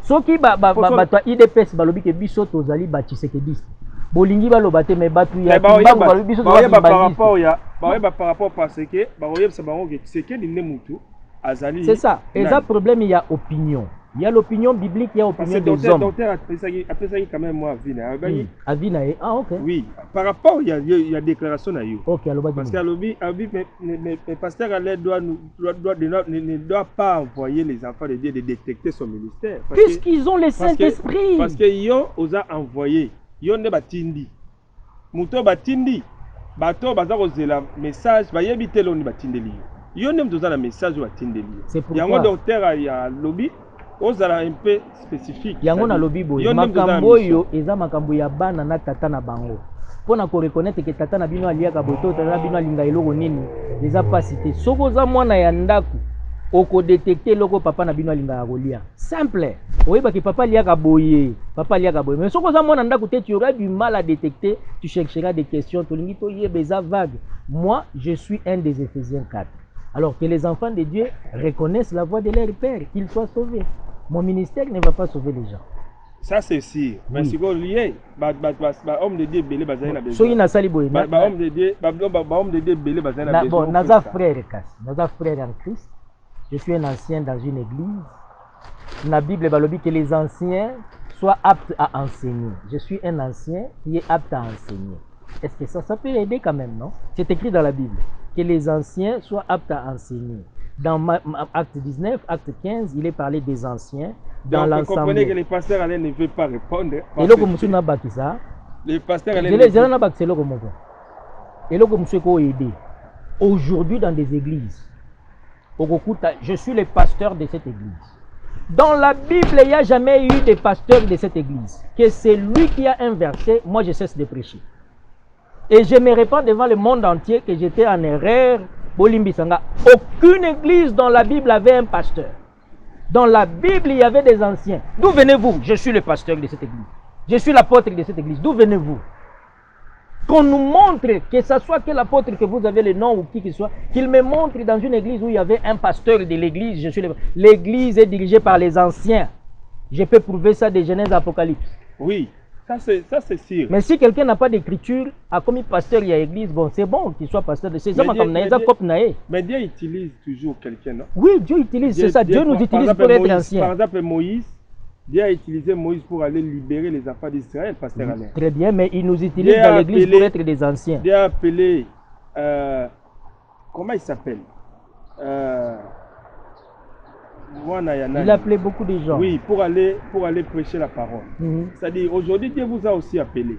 Ce qui est IDPS, c'est biso tozali batisekediste. Bolingi balobate mais batu ya bango biso tozali par rapport parce que c'est bango que c'est que ni mutu azali. C'est ça. Et ça problème il y a opinion. Il y a l'opinion biblique, il y a l'opinion des hommes. Docteur, après ça, quand même, moi, Avina. Ah, ok. Oui, par rapport, il y a déclaration à you. Ok, alors, parce que le pasteur ne doit pas envoyer les enfants de Dieu de détecter son ministère. Puisqu'ils ont le Saint-Esprit. Parce qu'ils ont envoyé. Ils ont batindi. Mouto batindi. Bato baza la message, ba yebite lo ni batindeli. Ils ont un message batindeli. C'est pourquoi. Il y a un docteur, il y a lobby. Ozala un peu spécifique. Yango na lobi boy. Makambo yo eza makambo ya bana na tata na bango. Pona ko reconnaître que tata na bino aliaka boto tata na bino alinga eloko nini. Eza pas cité. Soko za mwana ya ndaku oko détecter loko papa na bino alinga ya kolia. Simple. Oyeba ki papa aliaka boye. Papa aliaka boye. Mais soko za mwana ndaku te tu auras du mal à détecter, tu chercheras des questions, to lingi to yeba eza vague. Moi, je suis un des Éphésiens 4. Alors que les enfants de Dieu reconnaissent la voix de leur père, qu'ils soient sauvés. Mon ministère ne va pas sauver les gens. Ça c'est sûr. Mais si vous liez, homme de Dieu belé bazali na besoin. Soyi na sali boy. Homme de Dieu belé bazali na besoin. Bon, naza frère en Christ. Je suis un ancien dans une église. La Bible balobi que les anciens soient aptes à enseigner. Je suis un ancien qui est apte à enseigner. Est-ce que ça peut aider quand même, non? C'est écrit dans la Bible que les anciens soient aptes à enseigner. Dans Acte 19, Acte 15, il est parlé des anciens dans l'ensemble. Vous comprenez que les pasteurs ne veulent pas répondre. Et là, comme ça, les pasteurs aider. Aujourd'hui, dans des églises, je suis le pasteur de cette église. Dans la Bible, il n'y a jamais eu de pasteur de cette église. Que c'est lui qui a inversé, moi je cesse de prêcher. Et je me répands devant le monde entier que j'étais en erreur. Aucune église dans la Bible avait un pasteur. Dans la Bible, il y avait des anciens. D'où venez-vous? Je suis le pasteur de cette église. Je suis l'apôtre de cette église. D'où venez-vous? Qu'on nous montre, que ce soit quel apôtre que vous avez le nom ou qui que ce soit, qu'il me montre dans une église où il y avait un pasteur de l'église. L'église est dirigée par les anciens. Je peux prouver ça de Genèse à Apocalypse. Oui, ça c'est sûr. Mais si quelqu'un n'a pas d'écriture, a commis pasteur, il y a église, bon, c'est bon qu'il soit pasteur de ces hommes comme Naïza Kop Naé. Mais Dieu utilise toujours quelqu'un, non? Oui, Dieu utilise, c'est ça. Dieu nous utilise pour être anciens. Par exemple, Moïse, Dieu a utilisé Moïse pour aller libérer les enfants d'Israël, pasteur Alain. Très bien, mais il nous utilise dans l'église pour être des anciens. Dieu a appelé, comment il s'appelle? Il a appelé beaucoup de gens. Oui, pour aller prêcher la parole. C'est-à-dire, aujourd'hui, Dieu vous a aussi appelé.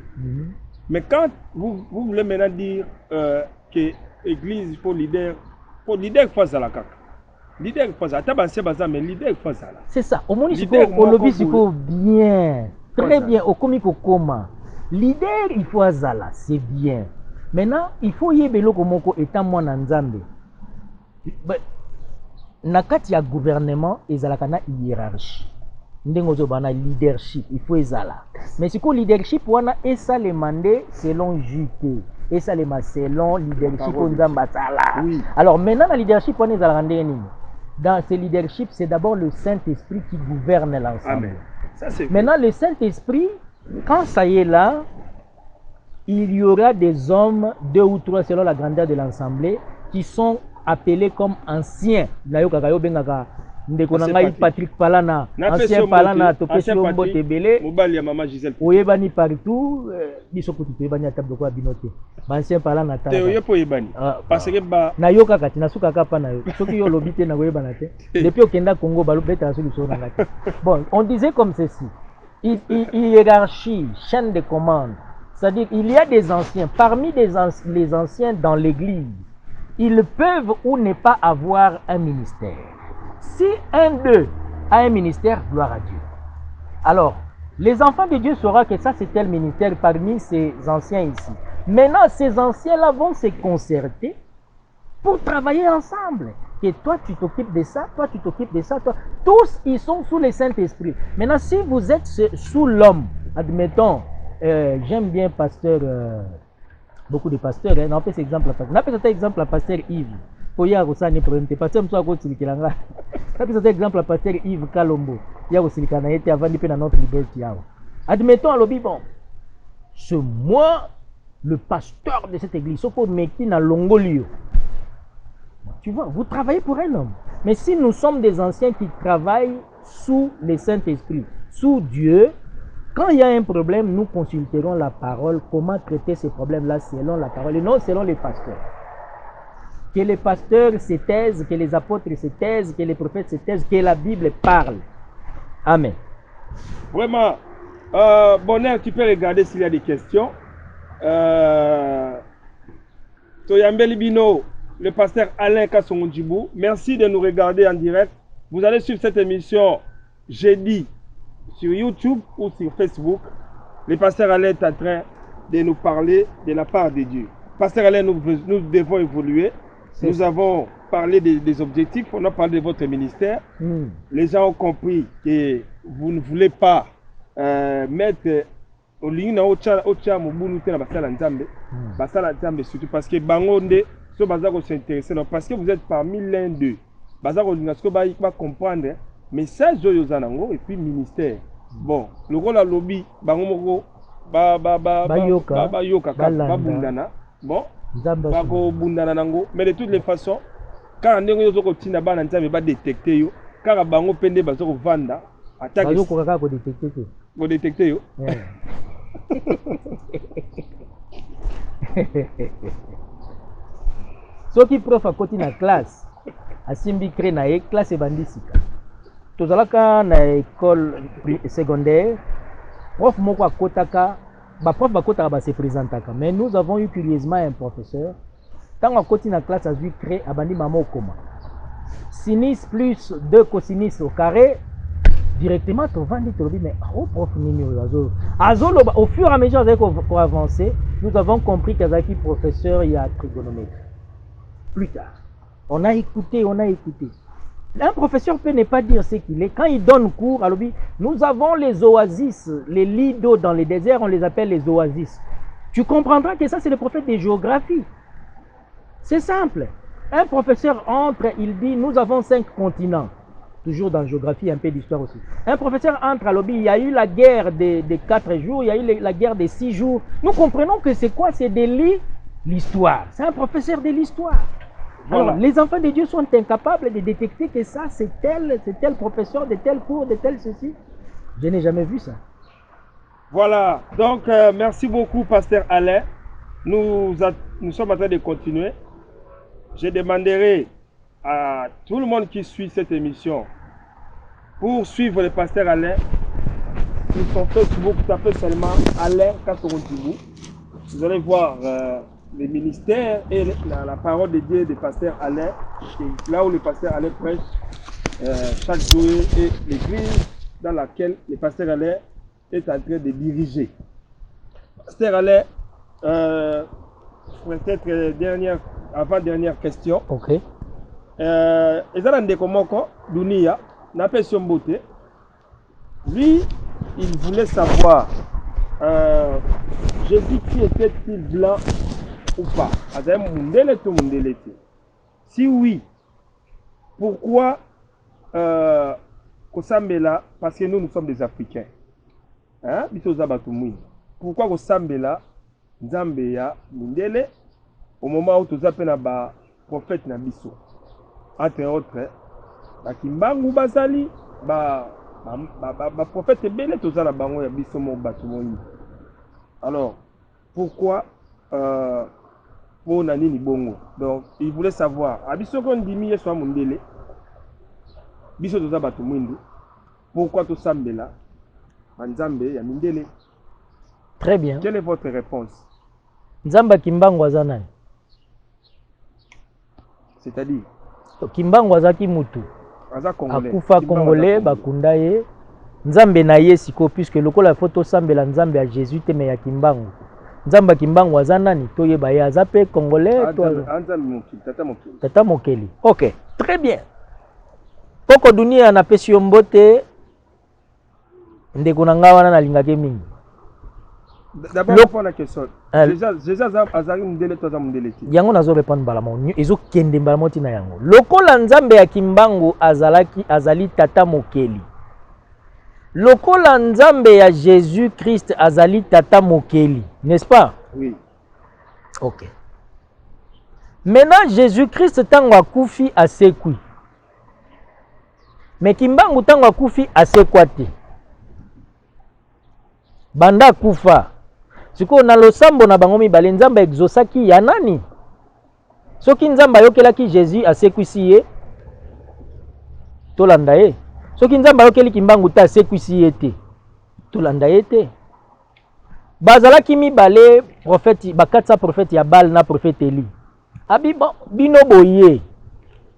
Mais quand vous voulez maintenant dire que l'église, pour leader face à la caca. Leader face à la mais leader face à la. C'est ça. Au moins, il faut bien. Très bien. Au comique koma. Leader, il faut azala. C'est bien. Maintenant, il faut y ebelo komoko étant moi nanzambe. Nakati ya gouvernement ezalaka na hiérarchie. Ndengo zo bana leadership, il faut ezala. Mais si ko leadership wana esa le mandé selon JT, esa le selon leadership nzamba sala. Oui. Alors maintenant la leadership wana ezala ndeni. Dans ce leadership, c'est d'abord le Saint-Esprit qui gouverne l'ensemble. Maintenant le Saint-Esprit, quand ça y est là, il y aura des hommes, 2 ou 3 selon la grandeur de l'assemblée, qui sont appelés comme anciens. Ndeko na ngai Patrick Palana, ancien Palana, topesi ombo tebele. Mobali ya mama Gisèle. Oyebani partout, biso ko tuyebani ata boko binote. Ancien Palana ta. Te oyepo yebani. Parce que ba na yoka kati na suka kapa na yo. Soki yo lobite na oyebana te. Depuis okenda Congo balo beta sur so na ngati. Bon, on disait comme ceci. Hiérarchie, chaîne de commande. C'est-à-dire il y a des anciens, parmi les anciens dans l'église. Ils peuvent ou ne pas avoir un ministère. Si un d'eux a un ministère, gloire à Dieu. Alors, les enfants de Dieu sauront que ça c'est tel ministère parmi ces anciens ici. Maintenant, ces anciens-là vont se concerter pour travailler ensemble. Que toi tu t'occupes de ça, toi tu t'occupes de ça, toi. Tous ils sont sous le Saint-Esprit. Maintenant, si vous êtes sous l'homme, admettons, j'aime bien pasteur... beaucoup de pasteurs, on appelle cet exemple à pasteur Yves. Pour y avoir ça, n'est problème. Pasteur Moussa Gotilanga. On appelle cet exemple à pasteur Yves Kalombo. Il y a aussi le Canada avant de payer notre liberté. Admettons à l'objet, bon, c'est moi le pasteur de cette église. Sauf que je dans Longolio. Tu vois, vous travaillez pour un homme. Mais si nous sommes des anciens qui travaillent sous le Saint-Esprit, sous Dieu, quand il y a un problème, nous consulterons la parole, comment traiter ces problèmes-là selon la parole et non selon les pasteurs. Que les pasteurs se taisent, que les apôtres se taisent, que les prophètes se taisent, que la Bible parle. Amen. Vraiment, Bonheur, tu peux regarder s'il y a des questions. Toyambeli Bino, le pasteur Alain Kassongondjibou, merci de nous regarder en direct. Vous allez suivre cette émission jeudi sur YouTube ou sur Facebook. Le pasteur Alain est en train de nous parler de la part de Dieu. Pasteur Alain, nous devons évoluer. Nous avons parlé des objectifs, on a parlé de votre ministère. Les gens ont compris que vous ne voulez pas mettre au ligne surtout parce que Bangonde, ce bazar s'intéresser parce que vous êtes parmi l'un d'eux. Bazar va comprendre message de Yozanango et puis ministère. Bon, le rôle à lobby, Bangomoko, Yoka, Bundana. Bon, mais de toutes les façons, quand on est au Tina Ban, on va détecter yo. Car Bango Pende Bazoko Vanda, attaque. Vous détectez yo. Ce qui prof à côté de la classe, à Simbi crée na classe et bandisika. Tout à l'heure, na école secondaire, prof moko kotaka, ba prof bakota ba se présentaka. Mais nous avons eu curieusement un professeur. Tant à côté de la classe, a vu créer abandi mamo koma. Sinus plus 2 cosinus au carré directement tu vends dit mais au prof nini au fur et à mesure qu'on avançait, nous avons compris qu'Azaki professeur il y a trigonométrie. Plus tard, on a écouté. Un professeur peut ne pas dire ce qu'il est. Quand il donne cours, alors nous avons les oasis, les lits d'eau dans les déserts, on les appelle les oasis. Tu comprendras que ça c'est le prophète de géographie. C'est simple. Un professeur entre, il dit nous avons 5 continents. Toujours dans la géographie, un peu d'histoire aussi. Un professeur entre à l'objet, il y a eu la guerre des 4 jours, il y a eu la guerre des 6 jours. Nous comprenons que c'est quoi? C'est de l'histoire. C'est un professeur de l'histoire. Voilà. Alors, les enfants de Dieu sont incapables de détecter que ça, c'est tel professeur de tel cours, de tel ceci. Je n'ai jamais vu ça. Voilà. Donc, merci beaucoup, Pasteur Alain. Nous sommes en train de continuer. Je demanderai à tout le monde qui suit cette émission pour suivre le pasteur Alain. Sur son Facebook, tapez seulement Alain Kassorontoubou. Vous allez voir les ministères et la parole de Dieu du pasteur Alain, là où le pasteur Alain prêche chaque jour, et l'église dans laquelle le pasteur Alain est en train de diriger. Pasteur Alain, peut-être avant-dernière question. Ok. Lui, il voulait savoir Jésus qui était-il blanc ou pas? Si oui, pourquoi Kosambela? Parce que nous sommes des Africains. Hein? Pourquoi Kosambela Nzambeya Mundele au moment où tu appelles un prophète Nabiso? Entre autres, Kimbangu Basali, prophète Bele, tout ça, bango ya biso mo batumoyi. Alors, pourquoi pour Nanini Bongo? Donc, il voulait savoir, Abiso kon dimi yeswa Mundele, biso tout ça batumoyi, pourquoi tout ça mbela, Nzambe ya Mundele? Très bien. Quelle est votre réponse? Nzamba Kimbangu azanani? C'est-à-dire Kimbangu azaki mutu. Akufa Congolais bakunda ye. Nzambe na ye siko puisque lokola photo sambela Nzambe ya Jésus te me ya Kimbangu. Nzamba Kimbangu azanani toyeba ye azape Congolais Tata Mokeli. OK, très bien. Poko dunia na pesi mbote ndeko na ngawana na lingake mingi. D'abord, pour la question. Jésus azali mundele toza mundele. Yango nazo répondre balamo. Ezo kende balamo tina yango. Lokola Nzambe ya Kimbangu azali Tata Mokeli. Lokola Nzambe ya Jésus Christ azali Tata Mokeli, n'est-ce pas? Oui. OK. Maintenant Jésus Christ tango akufi asekwi. Mais Kimbangu tango akufi asekwati. Banda kufa. Siko na losambo na bango mibale Nzambe exosaki ya nani? Soki Nzambe ayokelaki Jésus asekwisi ye tolanda ye. Soki Nzambe ayokeli Kimbangu ta asekwisi ye te tolanda ye te. Bazalaki mibale prophète bakatsa prophète ya Baal na prophète Eli. Abi bino boye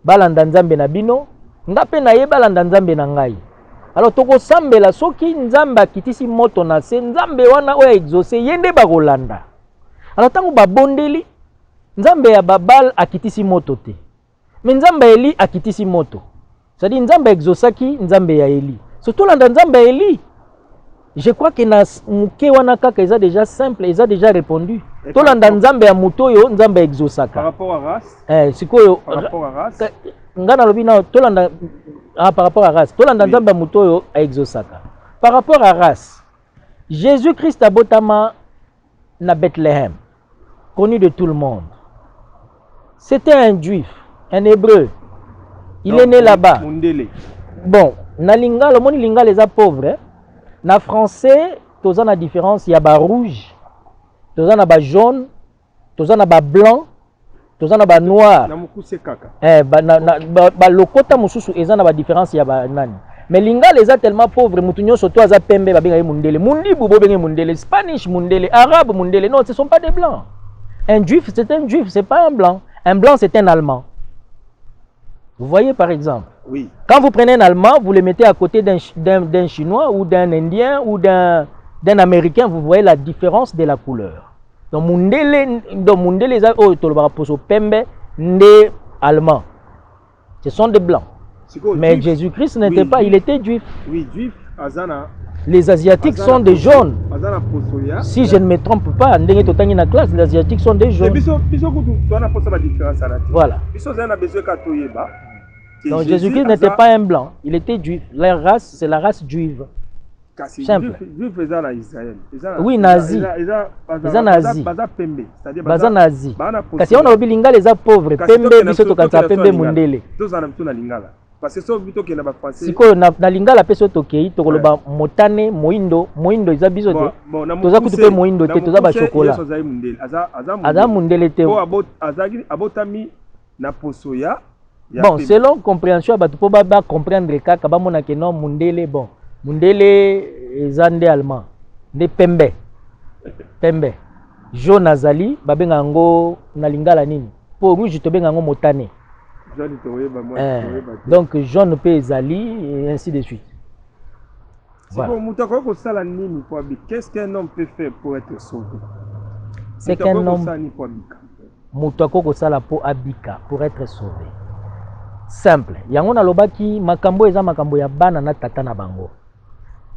balanda Nzambe na bino ngape na ye balanda Nzambe na ngai. Alors toko sambela soki Nzambe akitisi moto na se Nzambe wana oya exaucé yende bakolanda. Alors tango babondeli Nzambe ya Babal akitisi moto te. Mais Nzambe Eli akitisi moto. C'est-à-dire Nzambe exaucaki Nzambe ya Eli. Surtout landa Nzambe Eli. Je crois que na muke wana kaka eza déjà simple, eza déjà répondu. To landa Nzambe ya mutoyo Nzambe exaucaka. Par rapport à race? Sikoyo par rapport à race. Ngana lobina to landa par rapport à race. To landa Nzambe ya mutoyo exaucaka. Par rapport à race. Jésus-Christ abotama na Bethléem, connu de tout le monde. C'était un juif, un hébreu. Il est né là-bas. Bon, na lingala, moni lingala les pauvres. Hein? Na français, toza na différence, il y a ba rouge, toza na ba jaune, toza na ba blanc, toza na ba noir. Na mukuse kaka. Ba lokota mususu eza na ba différence ya ba nani. Mais lingala les tellement pauvres, mutunyo soto aza pembe ba benga mundele, mundibu bo benga mundele, Spanish mundele, arabe mundele. Non, ce sont pas des blancs. Un juif, c'est un juif, c'est pas un blanc. Un blanc, c'est un allemand. Vous voyez par exemple, Oui. Quand vous prenez un Allemand, vous le mettez à côté d'un Chinois ou d'un Indien ou d'un Américain, vous voyez la différence de la couleur. Donc, Mundele, Pembe, Ndé, Allemand. Ce sont des blancs. Mais Jésus-Christ n'était pas, il était juif. Oui, juif, Azana. Les Asiatiques sont des jaunes. Si je ne me trompe pas, classe, les Asiatiques sont des jaunes. Voilà. Donc Jésus-Christ n'était pas un blanc, il était juif. La race, c'est la race juive. Simple. Oui, nazi. Les nazis. Baza nazi. Kasi on a obilinga les pauvres. Pembe biso kanza pembe mundele. Parce que ça plutôt que na ba français. Siko na lingala peso tokei tokoloba motane moindo eza biso te. Toza kutu pe moindo te toza ba chocolat. Aza mundele te. Abotami na posoya. Bon, selon compréhension batu po ba comprendre kaka ba mona ke non mundele bon. Mundele ezande allemand. De pembe. Pembe. Jaune azali babenga ngo na lingala nini? Po rouge to benga ngo motane. Donc jaune peut ezali et ainsi de suite. Voilà. Qu'est-ce qu'un homme peut faire pour être sauvé? C'est qu'un homme mutako sala po abika pour être sauvé. Simple. Yango na lobaki makambo eza makambo ya bana na tata na bango.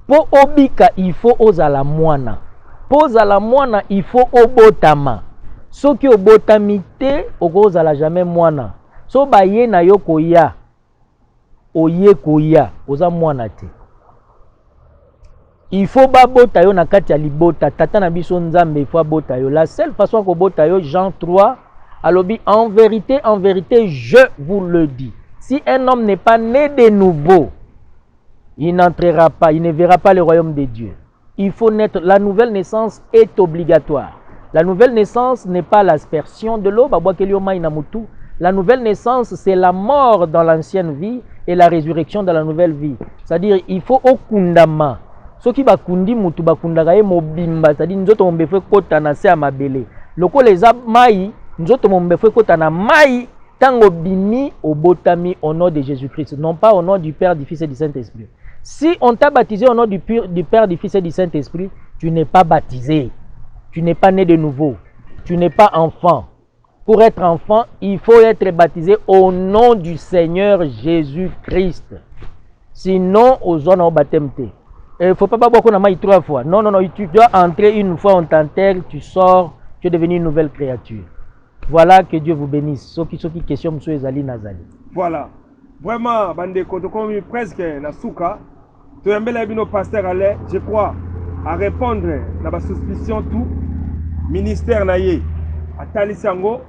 Po obika il faut ozala mwana. Po ozala mwana il faut obotama. Soki obotami te okozala jamais mwana. So baye na yo koya oye koya oza mwana te. Il faut babota yo na kati ya libota tata na biso nzambe il faut bota yo. La seule façon ko bota yo Jean 3 alobi en vérité je vous le dis. Si un homme n'est pas né de nouveau, il n'entrera pas, il ne verra pas le royaume de Dieu. Il faut naître, la nouvelle naissance est obligatoire. La nouvelle naissance n'est pas l'aspersion de l'eau, la nouvelle naissance, c'est la mort dans l'ancienne vie et la résurrection dans la nouvelle vie. C'est-à-dire, il faut okundama. Ce qui bakundi mutu bakundaka ye mobimba, c'est-à-dire nzoto mombefwe kota na se amabele. Loko les mai, nzoto mombefwe kota na mai tango bimi obotami au nom de Jésus-Christ, non pas au nom du Père, du Fils et du Saint-Esprit. Si on t'a baptisé au nom du Père, du Fils et du Saint-Esprit, tu n'es pas baptisé. Tu n'es pas né de nouveau. Tu n'es pas enfant. Pour être enfant, il faut être baptisé au nom du Seigneur Jésus-Christ. Sinon, aux zones au baptême. Il ne faut pas boire qu'on a maï 3 fois. Non, tu dois entrer une fois, on t'enterre, tu sors, tu es devenu une nouvelle créature. Voilà, que Dieu vous bénisse. Ce qui question, M. Ezali Nazali. Voilà. Vraiment, bande comme presque na souka. Tu as un pasteur allait, je crois, à répondre à la suspicion tout. Ministère naïe, à Talisango,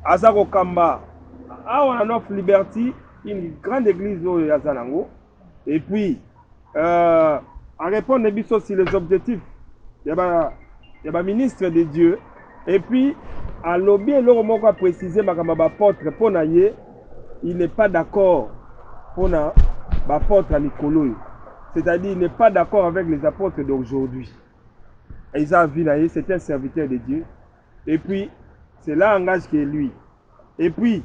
à Zago Kamba, à Onof Liberty, une grande église au Yazanango. Et puis, à répondre sur les objectifs, il y a un ministre de Dieu. Et puis, à lobby, l'homme a précisé apôtre pour naïe, il n'est pas d'accord pour l'apôtre à Nicolo. C'est-à-dire, il n'est pas d'accord avec les apôtres d'aujourd'hui. Isa Vinaye, c'est un serviteur de Dieu. Et puis, c'est là engage qui est lui. Et puis,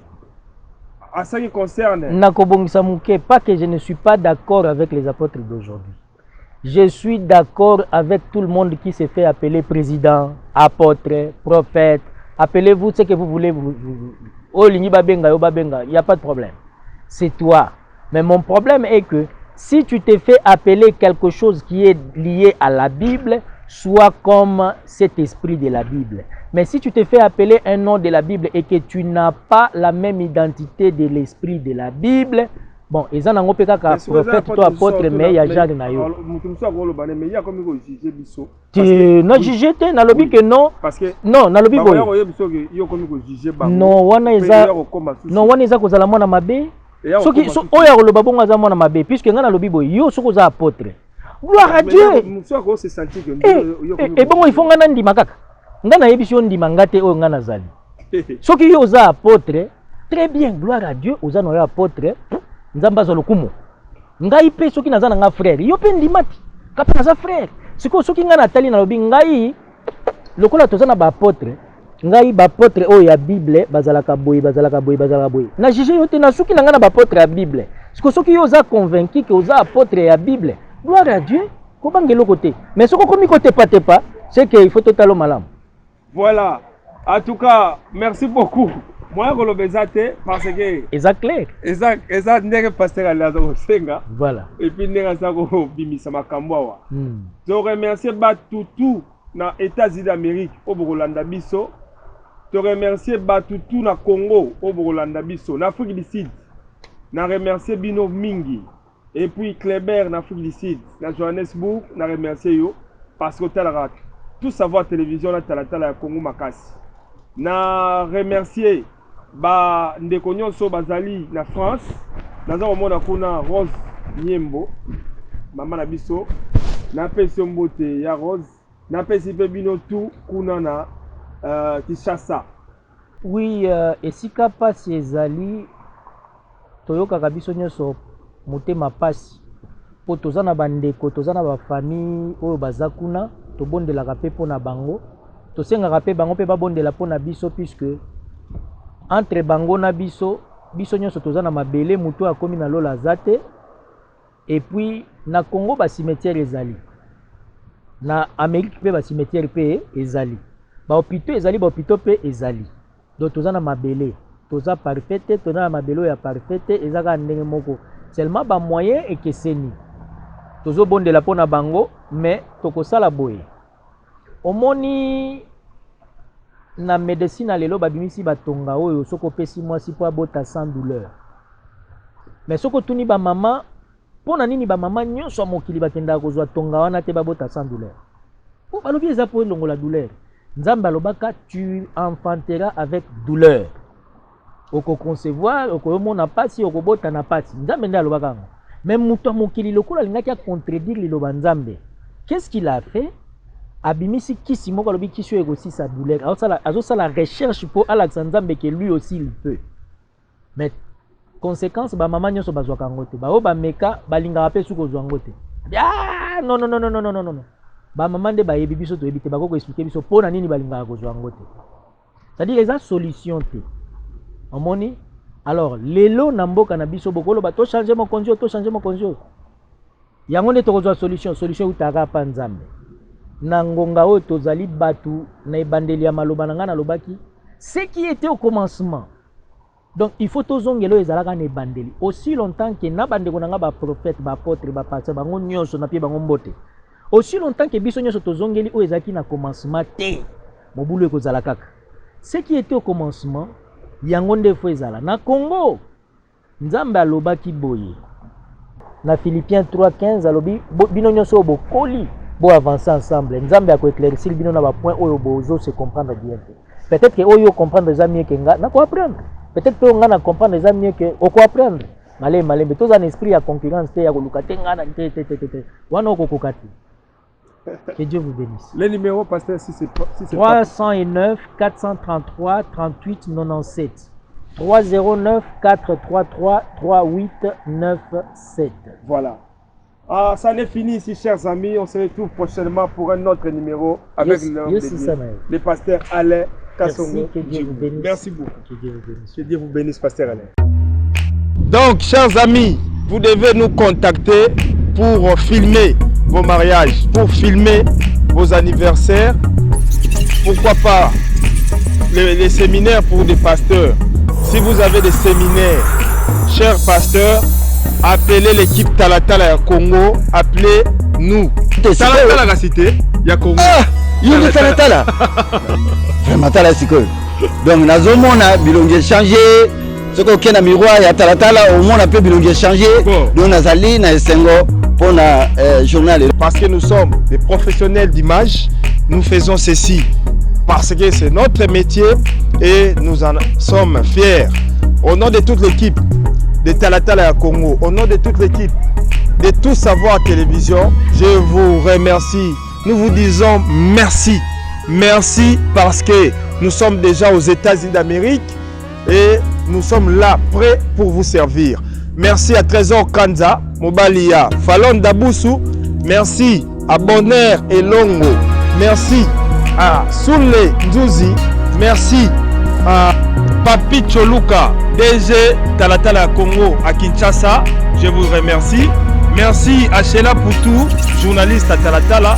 à ce qui concerne... Pas que je ne suis pas d'accord avec les apôtres d'aujourd'hui. Je suis d'accord avec tout le monde qui se fait appeler président, apôtre, prophète. Appelez-vous ce que vous voulez. Il n'y a pas de problème. C'est toi. Mais mon problème est que si tu te fais appeler quelque chose qui est lié à la Bible, sois comme cet esprit de la Bible. Mais si tu te fais appeler un nom de la Bible et que tu n'as pas la même identité de l'esprit de la Bible, bon, ils en ont pas qu'un prophète, toi apôtre, mais il y a déjà des naïos. Tu n'as jugé, tu n'as lobby que non. Non, n'as lobby boy. Non, on est à cause de la mona mabe. Ce qui sont oya le babon à mona mabe, puisque on a lobby boy, yo sont aux apôtres. Gloire à Dieu. Et bon, ils font un andi makaka. Ngana yebision di mangate o ngana zali. Ce qui yo za apôtre, très bien, gloire à Dieu, aux anoya apôtre. Nzamba zo lokumu ngai pe soki naza nga frère yo pe ndimati kape naza frère siko soki nga natali na lobi ngai lokola toza na ba apôtre ngai ba apôtre o ya Bible bazalaka boy na jije yo te na soki nga na ba apôtre ya Bible Parce que ceux qui ont convaincu que vous apôtre et la Bible, gloire à Dieu, comment est le côté. Mais ce qu'on côté pas, c'est qu'il faut totalement malade. Voilà. En tout cas, merci beaucoup. Moi, je le parce que. Exact clair. Exact, n'est pasteur à la Senga. Voilà. Et puis, n'est pas Bimisa Makamboa. Je remercie Batoutou dans les États-Unis d'Amérique, au Burlanda Bisso. Je remercie Batoutou dans le Congo, au Burlanda Bisso, en Afrique du Sud. Je remercie Bino Mingi. Et puis, Kleber en Afrique du Sud, dans Johannesburg, je remercie eux parce que tout savoir télévision, là, la Congo Makasi. Na remercier ba ndekonyo so bazali na France naza komona kuna Rose Nyembo mama na biso na pesi mbote ya Rose na pesi pe bino tout kuna na Kinshasa. Oui, esika pasi ezali toyoka biso nyonso motema pasi po toza na bandeko toza na ba famille oyo baza kuna tobondelaka pe pona bango. Tosengaka pe bango pe babondela pona biso puisque entre bango na biso nyonso toza na mabele muto akomi na lola zate. Et puis na Congo ba cimetière ezali, na Amérique pe ba cimetière pe ezali, ba hôpitaux ezali, ba hôpitaux pe ezali. Donc toza na mabele, toza parfaite, toza na mabelo ya parfaite ezaka ndenge moko. Seulement ba moyen ekeseni tozo bondela pona bango, mais tokosala boye. Omoni na médecine lelo babimisi batonga oyo soko pesi mwasi po abota sans douleur. Mais soko tuni ba mama pona nini ba mama nyonso mokili bakenda kozwa tonga wana te babota sans douleur. Po balobi eza po longola douleur. Nzambe alobaka tu enfanteras avec douleur. Oko concevoir, oko mona pasi, oko bota na pasi. Nzambe nde alobaka ngo. Mais muto mokili lokola lingaki a contredire liloba Nzambe. Qu'est-ce qu'il a fait? Abimisi kisi moko lobi kisi oyo aussi sa douleur. Azo la recherche pour Alexandre que lui aussi il peut. Mais conséquence ba maman nyonso bazwa kangote. Ba o ba meka balinga rapé suko zwa ngote. Ah non. Ba maman de ba yebi biso to yebi te ba ko expliquer biso pona nini balinga ko zwa ngote. C'est-à-dire les a solution te. Omoni alors lelo na mboka na biso bokolo ba to changer mon konjo. Yango ne to ko zwa solution utaka pa Nzambe. Na ngonga oyo tozali batu na ebandeli ya maloba na nga na lobaki ce qui était au commencement. Donc il faut tozongelo ezalaka na ebandeli aussi longtemps que na bandeko na nga ba prophète ba apôtre ba pasteur bango nyonso na pie bango mbote aussi longtemps que biso nyonso tozongeli oyo ezalaki na commencement te mobulu ekozala kaka ce qui était au commencement yango nde fo ezala na Congo. Nzambe alobaki boye na Philippiens 3:15 alobi bino nyonso bokoli pour avancer ensemble. Nzambe a éclairci bino na ba point oyo bozo se comprendre bien. Peut-être que oyo comprendre déjà mieux que nga na ko apprendre. Peut-être que nga na comprendre déjà mieux que o ko apprendre. Malé mais tous un esprit à concurrence te ya ko lukate nga na te. Wana ko kokati. Que Dieu vous bénisse. Le numéro pasteur si c'est 309 433 38 97. 309 433 3897. Voilà. Ah, ça n'est fini ici, chers amis. On se retrouve prochainement pour un autre numéro avec le pasteur Alain Kassongo. Merci beaucoup. Que Dieu vous bénisse, pasteur Alain. Donc, chers amis, vous devez nous contacter pour filmer vos mariages, pour filmer vos anniversaires. Pourquoi pas les séminaires pour des pasteurs. Si vous avez des séminaires, chers pasteurs, appelez l'équipe Talatala Congo, appelez-nous. Talatala la cité, il y a Congo. Ah, il y a Talatala. Vraiment Talatala. Donc, nous avons bilongi changé. Ce qu'on a miroir, il y a Talatala, au moins on a pu bilongi changer. Donc, nous avons na Esengo pour le journal. Parce que nous sommes des professionnels d'image, nous faisons ceci. Parce que c'est notre métier et nous en sommes fiers. Au nom de toute l'équipe de Talatala Congo, au nom de toute l'équipe de Tout Savoir Télévision, je vous remercie. Nous vous disons merci. Merci parce que nous sommes déjà aux États-Unis d'Amérique et nous sommes là prêts pour vous servir. Merci à Trésor Kanza, Mobalia, Falon Daboussou. Merci à Bonheur et Longo. Merci à Soule Nzouzi. Merci à Papi Choluka DG Talatala Congo à Kinshasa, je vous remercie. Merci à Sheila Poutou, journaliste à Talatala.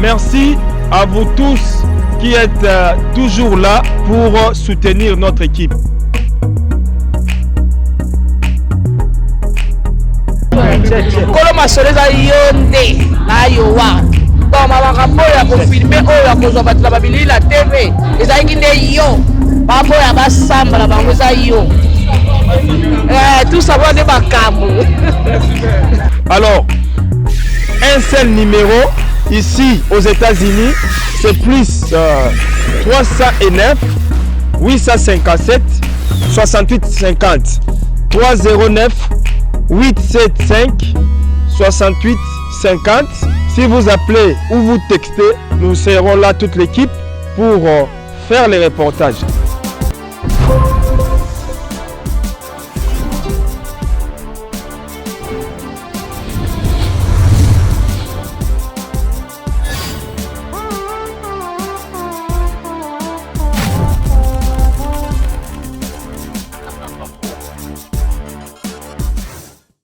Merci à vous tous qui êtes toujours là pour soutenir notre équipe. Kolo masoleza yonde na yowa. Bon makambo ya ko filmer oyo ya kozwa bato ba bilili la TV. Ezalaki nde yo. Babo ya basamba la bango za yo. Tout ça va de bakambo. Alors, un seul numéro ici aux États-Unis, c'est plus 309 857 68 50 309 875 68 50. Si vous appelez ou vous textez, nous serons là toute l'équipe pour faire les reportages.